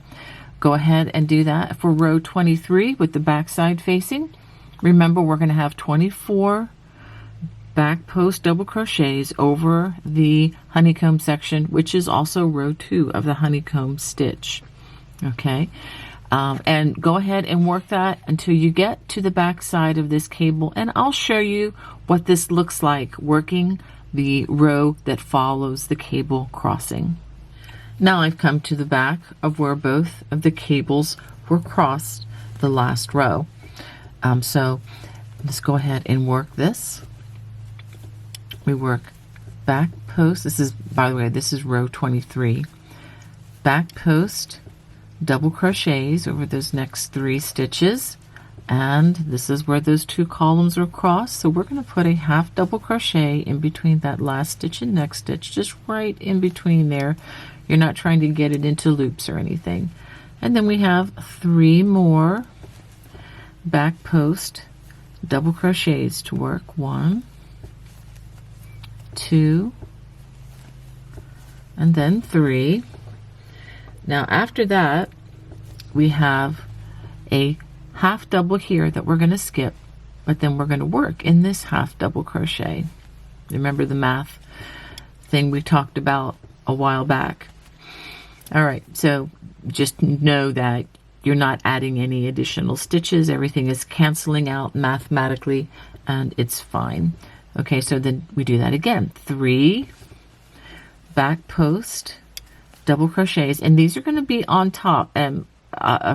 Go ahead and do that for row 23 with the back side facing. Remember, we're going to have 24 back post double crochets over the honeycomb section, which is also row 2 of the honeycomb stitch. Okay, and go ahead and work that until you get to the back side of this cable, and I'll show you what this looks like working the row that follows the cable crossing. Now I've come to the back of where both of the cables were crossed the last row. So let's go ahead and work this. We work back post. This is, by the way, this is row 23. Back post double crochets over those next 3 stitches, and this is where those 2 columns are crossed. So we're going to put a half double crochet in between that last stitch and next stitch, just right in between there. You're not trying to get it into loops or anything. And then we have 3 more back post double crochets to work. 1, 2, and then 3. Now after that, we have a half double here that we're going to skip, but then we're going to work in this half double crochet. Remember the math thing we talked about a while back? All right, so just know that you're not adding any additional stitches. Everything is canceling out mathematically, and it's fine. Okay, so then we do that again. 3 back post double crochets, and these are going to be on top and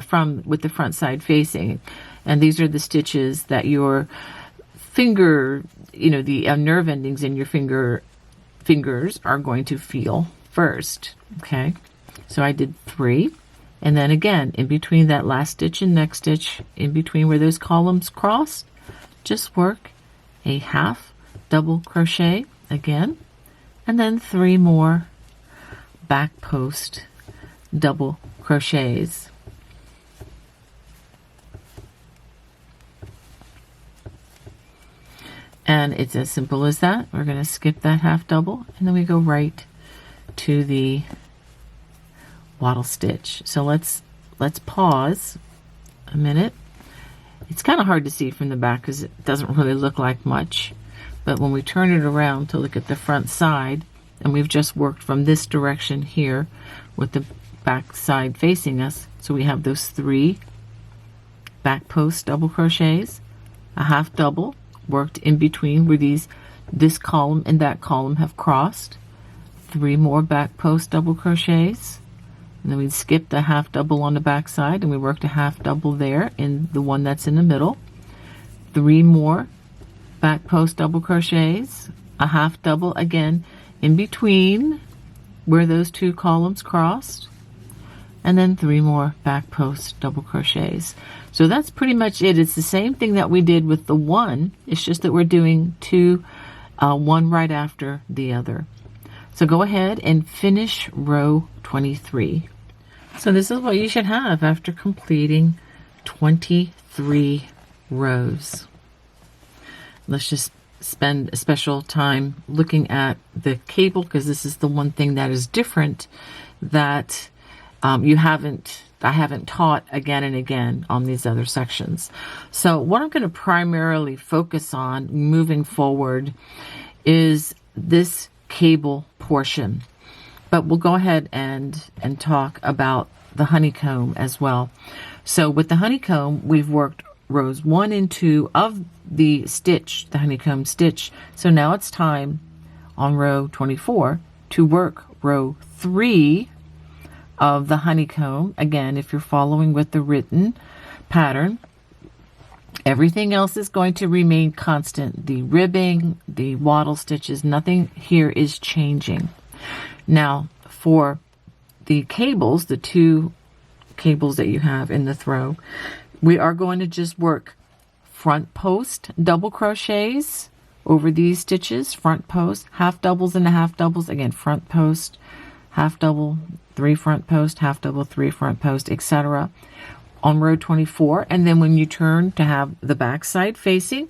from with the front side facing, and these are the stitches that your finger, you know, the nerve endings in your fingers are going to feel first. Okay, so I did 3, and then again in between that last stitch and next stitch, in between where those columns crossed, just work a half double crochet again, and then 3 more back post double crochets. And it's as simple as that. We're going to skip that half double, and then we go right to the wattle stitch. So let's pause a minute. It's kind of hard to see from the back because it doesn't really look like much, but when we turn it around to look at the front side, and we've just worked from this direction here with the back side facing us, so we have those 3 back post double crochets, a half double worked in between where this column and that column have crossed, 3 more back post double crochets, and then we skip the half double on the back side, and we worked a half double there in the one that's in the middle, 3 more back post double crochets, a half double again in between where those 2 columns crossed, and then 3 more back post double crochets. So that's pretty much it. It's the same thing that we did with the 1. It's just that we're doing 2, one right after the other. So go ahead and finish row 23. So this is what you should have after completing 23 rows. Let's just spend a special time looking at the cable, because this is the one thing that is different that I haven't taught again and again on these other sections. So what I'm going to primarily focus on moving forward is this cable portion. But we'll go ahead and talk about the honeycomb as well. So with the honeycomb, we've worked rows 1 and 2 of the stitch, the honeycomb stitch. So now it's time on row 24 to work row 3 of the honeycomb. Again, if you're following with the written pattern, everything else is going to remain constant. The ribbing, the wattle stitches, nothing here is changing. Now, for the cables, the 2 cables that you have in the throw, we are going to just work front post double crochets over these stitches, front post, half doubles and a half doubles, again, front post, half double, 3 front post, half double, 3 front post, etc. on row 24. And then when you turn to have the back side facing,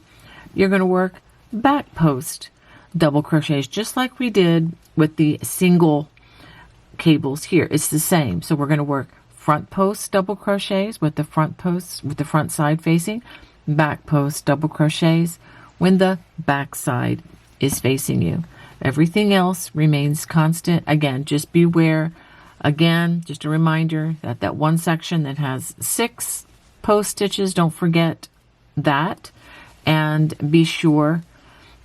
you're going to work back post double crochets, just like we did with the single cables here. It's the same. So we're going to work front post double crochets with the front posts, with the front side facing, back post double crochets when the back side is facing you. Everything else remains constant. Again, just beware. Again, just a reminder that that one section that has 6 post stitches, don't forget that. And be sure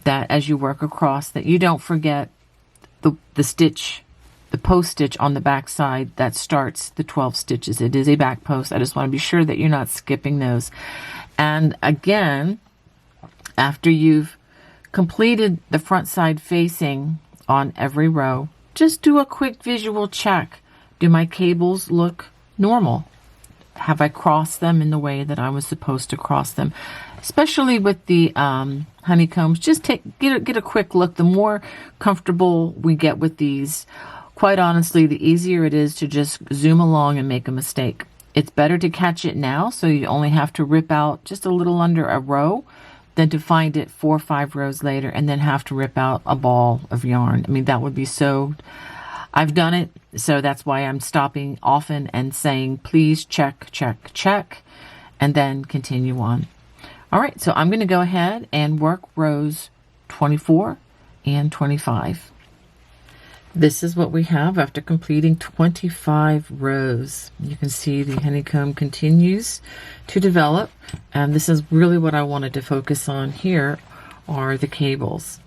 that as you work across, that you don't forget the stitch, the post stitch on the back side that starts the 12 stitches. It is a back post. I just want to be sure that you're not skipping those. And again, after you've completed the front side facing on every row, just do a quick visual check. Do my cables look normal? Have I crossed them in the way that I was supposed to cross them? Especially with the honeycombs, just get a quick look. The more comfortable we get with these, quite honestly, the easier it is to just zoom along and make a mistake. It's better to catch it now, so you only have to rip out just a little under a row, than to find it 4 or 5 rows later and then have to rip out a ball of yarn. I mean, that would be so... I've done it, so that's why I'm stopping often and saying, please check, check, check, and then continue on. All right, so I'm going to go ahead and work rows 24 and 25. This is what we have after completing 25 rows. You can see the honeycomb continues to develop, and this is really what I wanted to focus on here are the cables.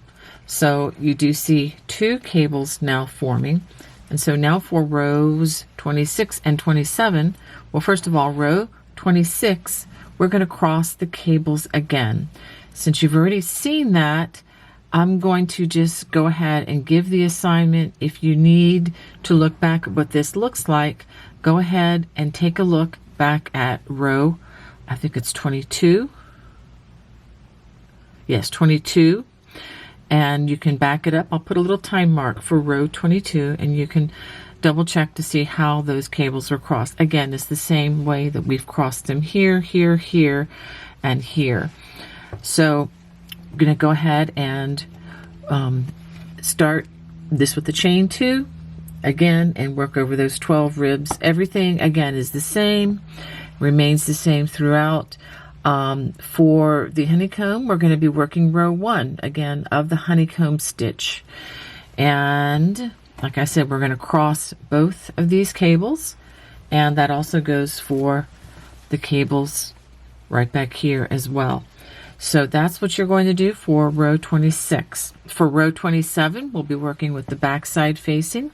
So you do see 2 cables now forming. And so now for rows 26 and 27, well, first of all, row 26, we're going to cross the cables again. Since you've already seen that, I'm going to just go ahead and give the assignment. If you need to look back at what this looks like, go ahead and take a look back at row, I think it's 22. Yes, 22. And you can back it up. I'll put a little time mark for row 22, and you can double check to see how those cables are crossed. Again, it's the same way that we've crossed them here, here, here, and here. So I'm going to go ahead and start this with the chain 2 again and work over those 12 ribs. Everything again is the same, remains the same throughout. For the honeycomb, we're going to be working row 1 again of the honeycomb stitch. And like I said, we're going to cross both of these cables, and that also goes for the cables right back here as well. So that's what you're going to do for row 26. For row 27, we'll be working with the back side facing,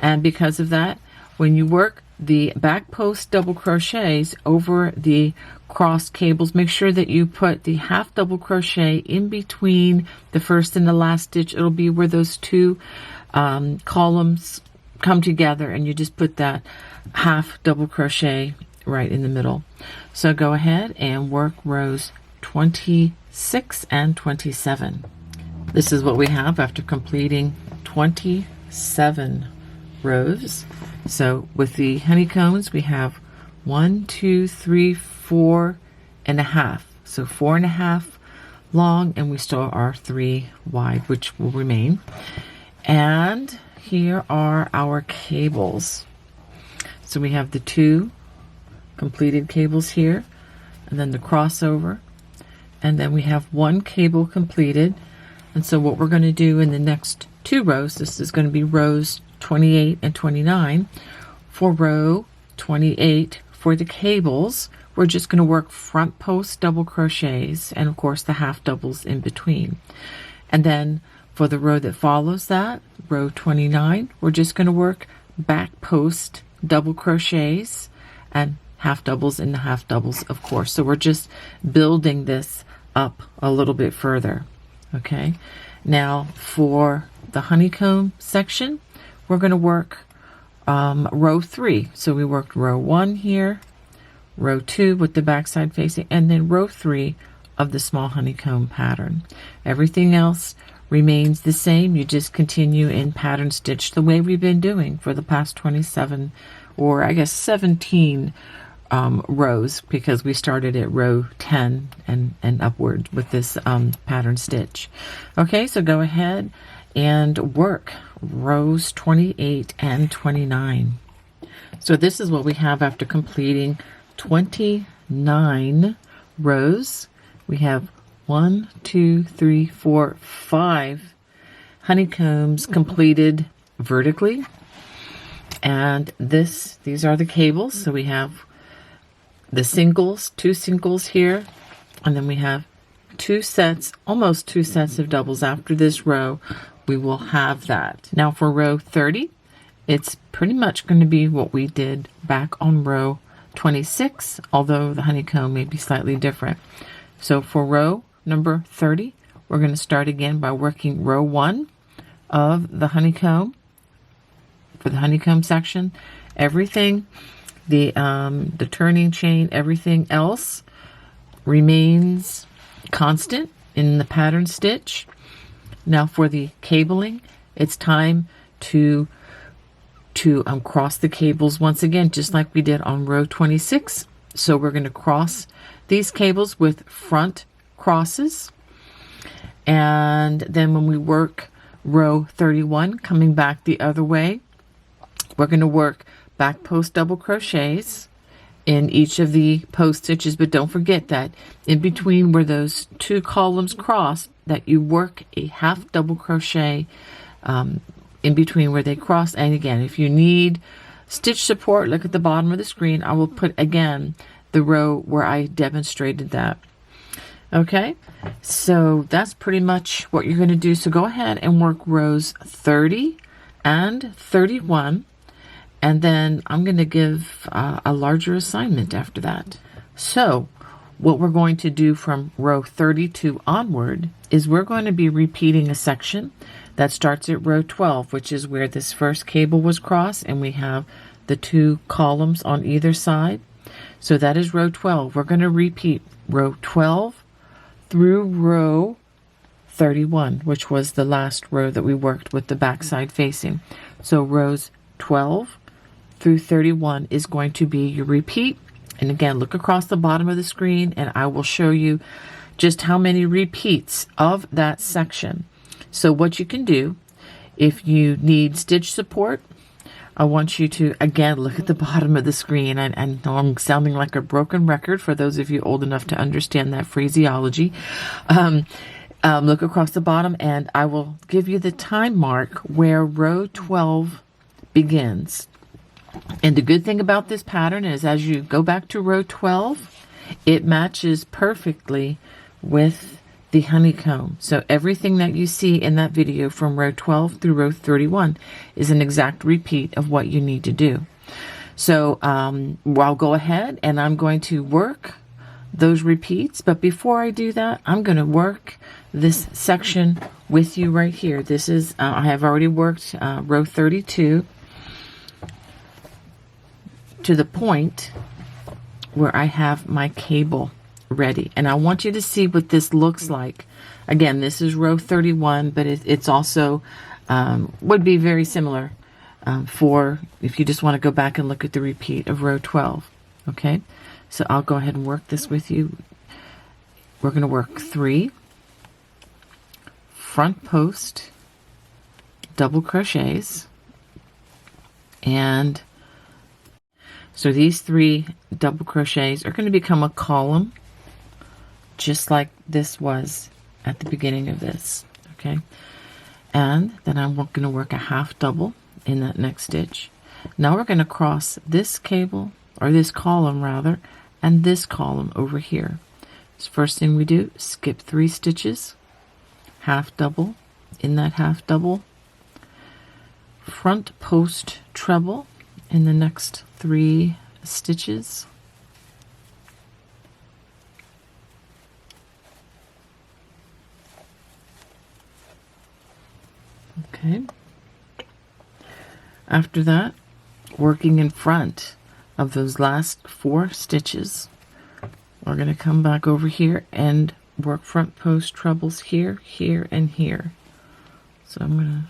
and because of that, when you work the back post double crochets over the cross cables, make sure that you put the half double crochet in between the first and the last stitch. It'll be where those 2 columns come together, and you just put that half double crochet right in the middle. So go ahead and work rows 26 and 27. This is what we have after completing 27 rows. So with the honeycombs, we have 1, 2, 3, 4 and a half. So 4.5 long, and we still are 3 wide, which will remain. And here are our cables. So we have the 2 completed cables here, and then the crossover, and then we have 1 cable completed. And so what we're going to do in the next 2 rows, this is going to be rows 28 and 29. For row 28, for the cables, we're just going to work front post double crochets and of course the half doubles in between. And then for the row that follows that, row 29, we're just going to work back post double crochets and half doubles in the half doubles, of course. So we're just building this up a little bit further. Okay, now for the honeycomb section, we're going to work row 3. So we worked row 1 here, row 2 with the backside facing, and then row 3 of the small honeycomb pattern. Everything else remains the same. You just continue in pattern stitch the way we've been doing for the past 27, or I guess 17 rows, because we started at row 10 and upward with this pattern stitch. Okay, so go ahead and work rows 28 and 29. So this is what we have after completing 29 rows. We have 1, 2, 3, 4, 5 honeycombs completed vertically, and these are the cables. So we have the singles, 2 singles here, and then we have 2 sets, almost 2 sets of doubles. After this row, we will have that. Now for row 30, it's pretty much going to be what we did back on row 26, although the honeycomb may be slightly different. So for row number 30, we're going to start again by working row 1 of the honeycomb. For the honeycomb section, everything, the turning chain, everything else remains constant in the pattern stitch. Now for the cabling, it's time to cross the cables once again, just like we did on row 26. So we're going to cross these cables with front crosses, and then when we work row 31, coming back the other way, we're going to work back post double crochets in each of the post stitches. But don't forget that in between where those 2 columns cross, that you work a half double crochet in between where they cross. And again, if you need stitch support, look at the bottom of the screen. I will put again the row where I demonstrated that. Okay, so that's pretty much what you're going to do. So go ahead and work rows 30 and 31, and then I'm going to give a larger assignment after that. So what we're going to do from row 32 onward is we're going to be repeating a section that starts at row 12, which is where this first cable was crossed, and we have the 2 columns on either side. So that is row 12. We're going to repeat row 12 through row 31, which was the last row that we worked with the backside facing. So rows 12 through 31 is going to be your repeat. And again, look across the bottom of the screen and I will show you just how many repeats of that section. So what you can do, if you need stitch support, I want you to, again, look at the bottom of the screen. And I know I'm sounding like a broken record for those of you old enough to understand that phraseology. Look across the bottom and I will give you the time mark where row 12 begins. And the good thing about this pattern is as you go back to row 12, it matches perfectly with the honeycomb. So everything that you see in that video from row 12 through row 31 is an exact repeat of what you need to do. So I'll go ahead and I'm going to work those repeats. But before I do that, I'm going to work this section with you right here. This is, I have already worked row 32 to the point where I have my cable ready. And I want you to see what this looks like. Again, this is row 31, but it's also would be very similar for if you just want to go back and look at the repeat of row 12. Okay, so I'll go ahead and work this with you. We're going to work 3 front post double crochets, And so these 3 double crochets are going to become a column, just like this was at the beginning of this. Okay, and then I'm going to work a half double in that next stitch. Now we're going to cross this cable, or this column rather, and this column over here. So first thing we do, skip 3 stitches, half double in that half double, front post treble in the next 3 stitches, okay. After that, working in front of those last 4 stitches, we're going to come back over here and work front post trebles here, here, and here. So I'm going to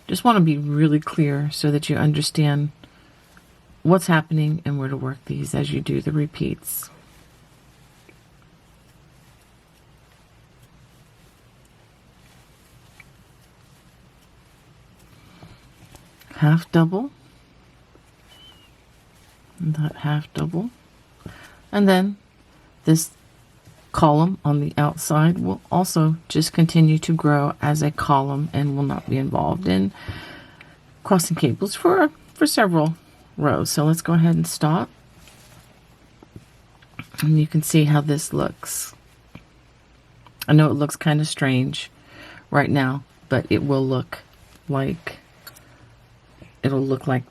just want to be really clear so that you understand what's happening and where to work these as you do the repeats. Half double, and that half double, and then this column on the outside will also just continue to grow as a column and will not be involved in crossing cables for several rows. So let's go ahead and stop, and you can see how this looks. I know it looks kind of strange right now, but it will look like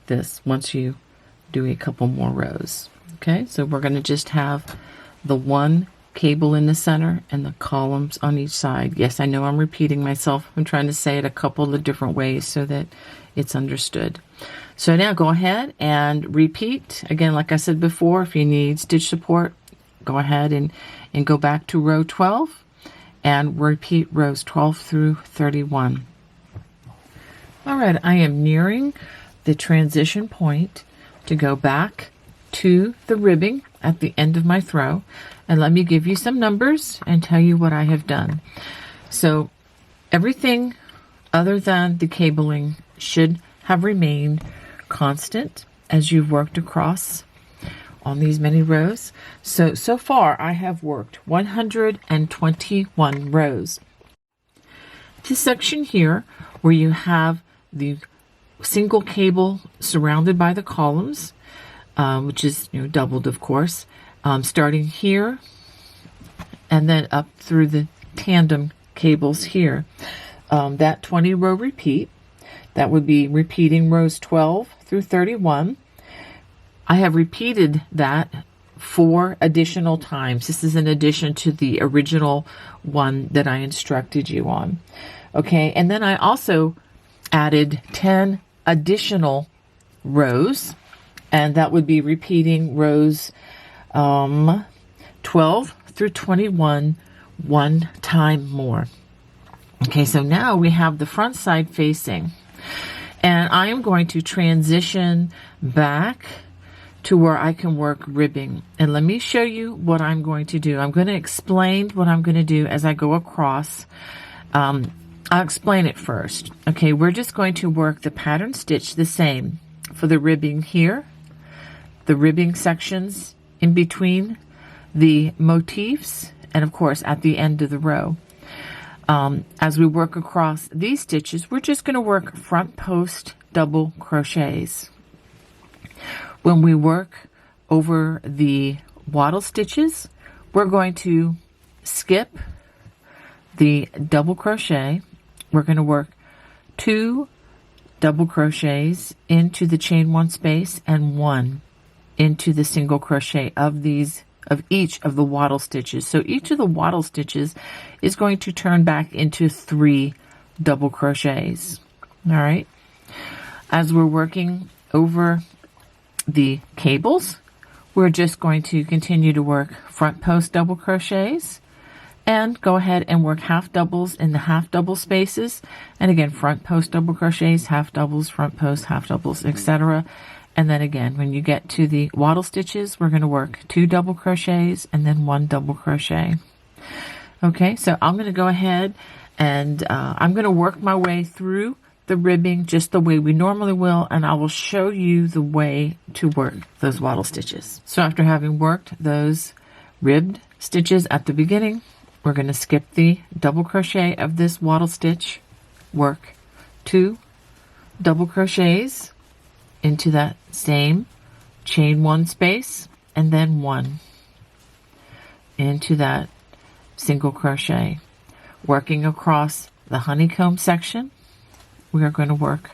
this once you do a couple more rows. Okay, so we're going to just have the 1 cable in the center and the columns on each side. Yes, I know I'm repeating myself. I'm trying to say it a couple of different ways so that it's understood. So now go ahead and repeat. Again, like I said before, if you need stitch support, go ahead and go back to row 12 and repeat rows 12 through 31. All right, I am nearing the transition point to go back to the ribbing at the end of my throw, and let me give you some numbers and tell you what I have done. So everything other than the cabling should have remained constant as you've worked across on these many rows. So far I have worked 121 rows. This section here where you have the single cable surrounded by the columns, which is doubled of course, starting here and then up through the tandem cables here. That 20 row repeat, that would be repeating rows 12 through 31. I have repeated that 4 additional times. This is in addition to the original one that I instructed you on. Okay, and then I also added 10 additional rows, and that would be repeating rows 12 through 21 1 time more. Okay, so now we have the front side facing, and I am going to transition back to where I can work ribbing. And let me show you what I'm going to do. I'm going to explain what I'm going to do as I go across. I'll explain it first. Okay, we're just going to work the pattern stitch the same for the ribbing here, the ribbing sections in between the motifs, and of course at the end of the row. As we work across these stitches, we're just going to work front post double crochets. When we work over the wattle stitches, we're going to skip the double crochet. We're going to work 2 double crochets into the chain 1 space and 1 into the single crochet of each of the wattle stitches. So each of the wattle stitches is going to turn back into 3 double crochets. All right. As we're working over the cables, we're just going to continue to work front post double crochets and go ahead and work half doubles in the half double spaces, and again front post double crochets, half doubles, front post, half doubles, etc. And then again, when you get to the wattle stitches, we're going to work 2 double crochets and then 1 double crochet. Okay, so I'm going to go ahead and I'm going to work my way through the ribbing just the way we normally will, and I will show you the way to work those wattle stitches. So after having worked those ribbed stitches at the beginning, we're going to skip the double crochet of this wattle stitch, work 2 double crochets into that same chain 1 space, and then 1 into that single crochet. Working across the honeycomb section, we are going to work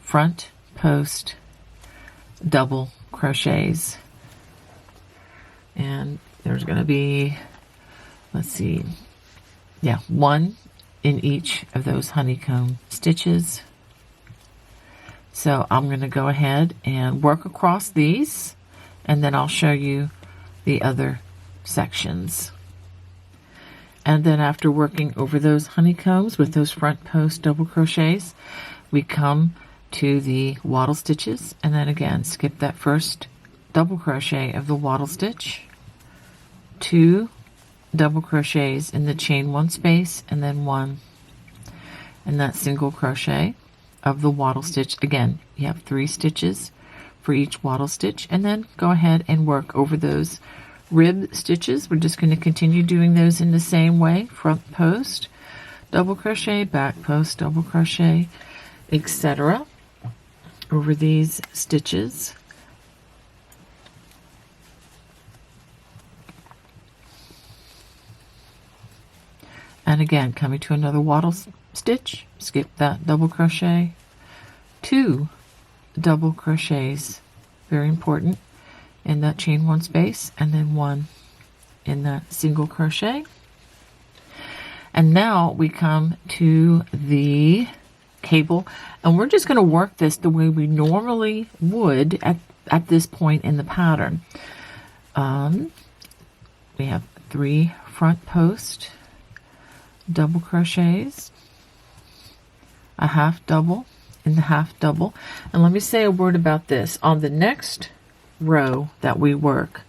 front post double crochets, and there's going to be, let's see, yeah, 1 in each of those honeycomb stitches. So I'm going to go ahead and work across these, and then I'll show you the other sections. And then after working over those honeycombs with those front post double crochets, we come to the wattle stitches, and then again skip that first double crochet of the wattle stitch, 2 double crochets in the chain 1 space, and then 1 in that single crochet of the wattle stitch. Again, you have 3 stitches for each wattle stitch, and then go ahead and work over those rib stitches. We're just going to continue doing those in the same way: front post double crochet, back post double crochet, etc. over these stitches. And again, coming to another wattle stitch, skip that double crochet, 2 double crochets, very important, in that chain 1 space, and then 1 in that single crochet. And now we come to the cable, and we're just going to work this the way we normally would at this point in the pattern. We have 3 front post double crochets, a half double in the half double. And let me say a word about this. On the next row that we work,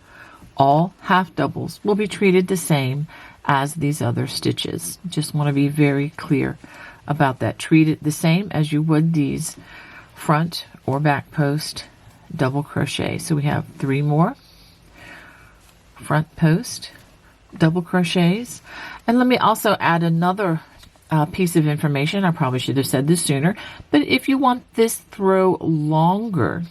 all half doubles will be treated the same as these other stitches. Just want to be very clear about that. Treat it the same as you would these front or back post double crochet. So we have 3 more front post double crochets. And let me also add another piece of information. I probably should have said this sooner, but if you want this throw longer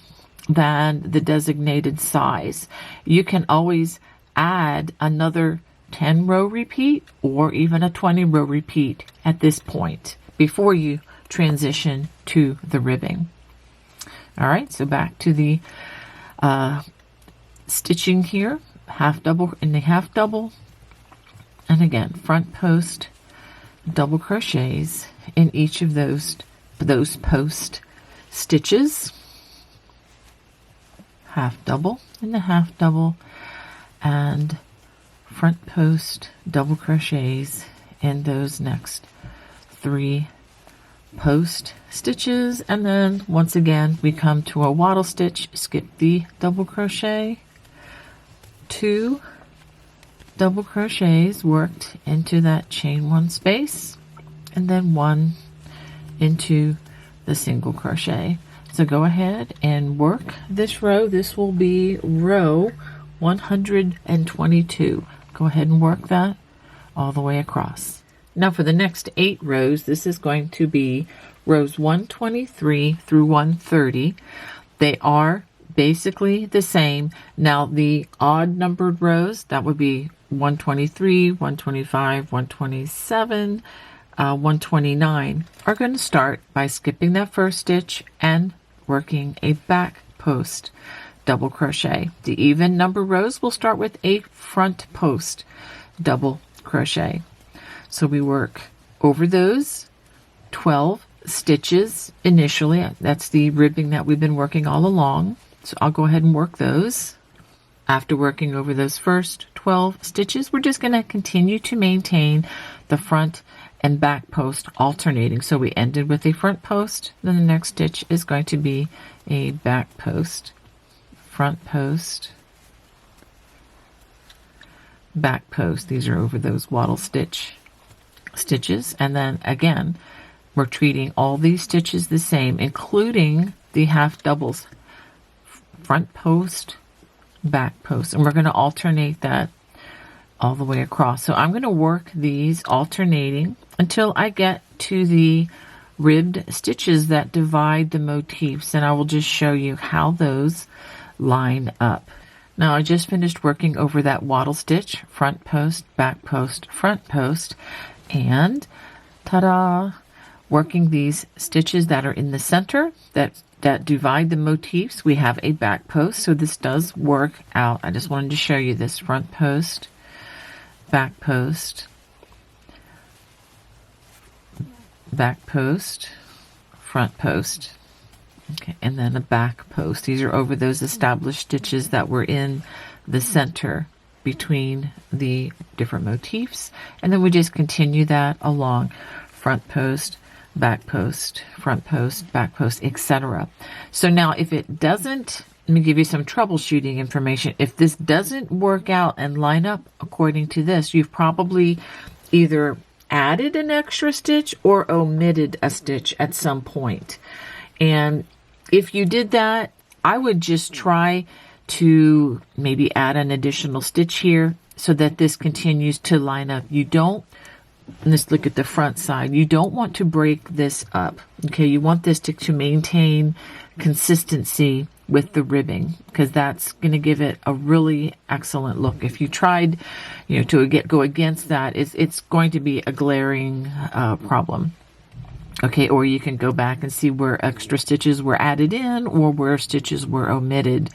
than the designated size, you can always add another 10 row repeat or even a 20 row repeat at this point before you transition to the ribbing. All right, so back to the stitching here, half double in the half double, and again front post double crochets in each of those post stitches, half double in the half double, and front post double crochets in those next 3 post stitches. And then once again we come to a wattle stitch, skip the double crochet, 2 double crochets worked into that chain 1 space, and then 1 into the single crochet. So go ahead and work this row. This will be row 122. Go ahead and work that all the way across. Now for the next 8 rows, this is going to be rows 123 through 130. They are basically the same. Now the odd numbered rows, that would be 123, 125, 127, 129, are going to start by skipping that first stitch and working a back post double crochet. The even number rows will start with a front post double crochet. So we work over those 12 stitches initially. That's the ribbing that we've been working all along. So I'll go ahead and work those. After working over those first 12 stitches, we're just going to continue to maintain the front and back post alternating. So we ended with a front post, then the next stitch is going to be a back post, front post, back post. These are over those wattle stitches. And then again, we're treating all these stitches the same, including the half doubles, front post, back post, and we're going to alternate that all the way across. So I'm going to work these alternating until I get to the ribbed stitches that divide the motifs, and I will just show you how those line up. Now I just finished working over that wattle stitch, front post, back post, front post, and ta-da, working these stitches that are in the center that divide the motifs. We have a back post, so this does work out. I just wanted to show you this: front post, back post, back post, front post, okay, and then a back post. These are over those established stitches that were in the center between the different motifs, and then we just continue that along: front post, back post, front post, back post, etc. So now if it doesn't, let me give you some troubleshooting information. If this doesn't work out and line up according to this, you've probably either added an extra stitch or omitted a stitch at some point. And if you did that, I would just try to maybe add an additional stitch here so that this continues to line up. You don't, let's look at the front side. You don't want to break this up. Okay, you want this to maintain consistency with the ribbing, because that's going to give it a really excellent look. If you tried, to go against that, it's going to be a glaring problem. Okay, or you can go back and see where extra stitches were added in or where stitches were omitted.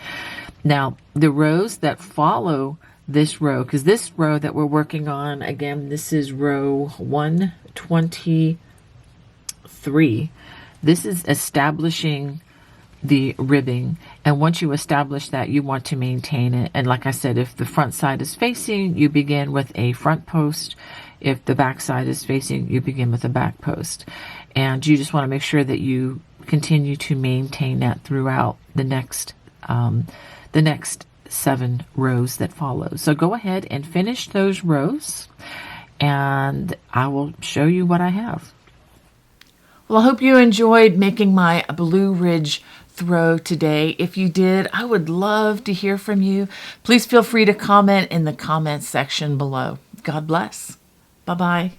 Now, the rows that follow this row, because this row that we're working on, again, this is row 123. This is establishing the ribbing, and once you establish that, you want to maintain it. And like I said, if the front side is facing, you begin with a front post. If the back side is facing, you begin with a back post. And you just want to make sure that you continue to maintain that throughout the next 7 rows that follow. So go ahead and finish those rows, and I will show you what I have. Well, I hope you enjoyed making my Blue Ridge throw today. If you did, I would love to hear from you. Please feel free to comment in the comments section below. God bless. Bye-bye.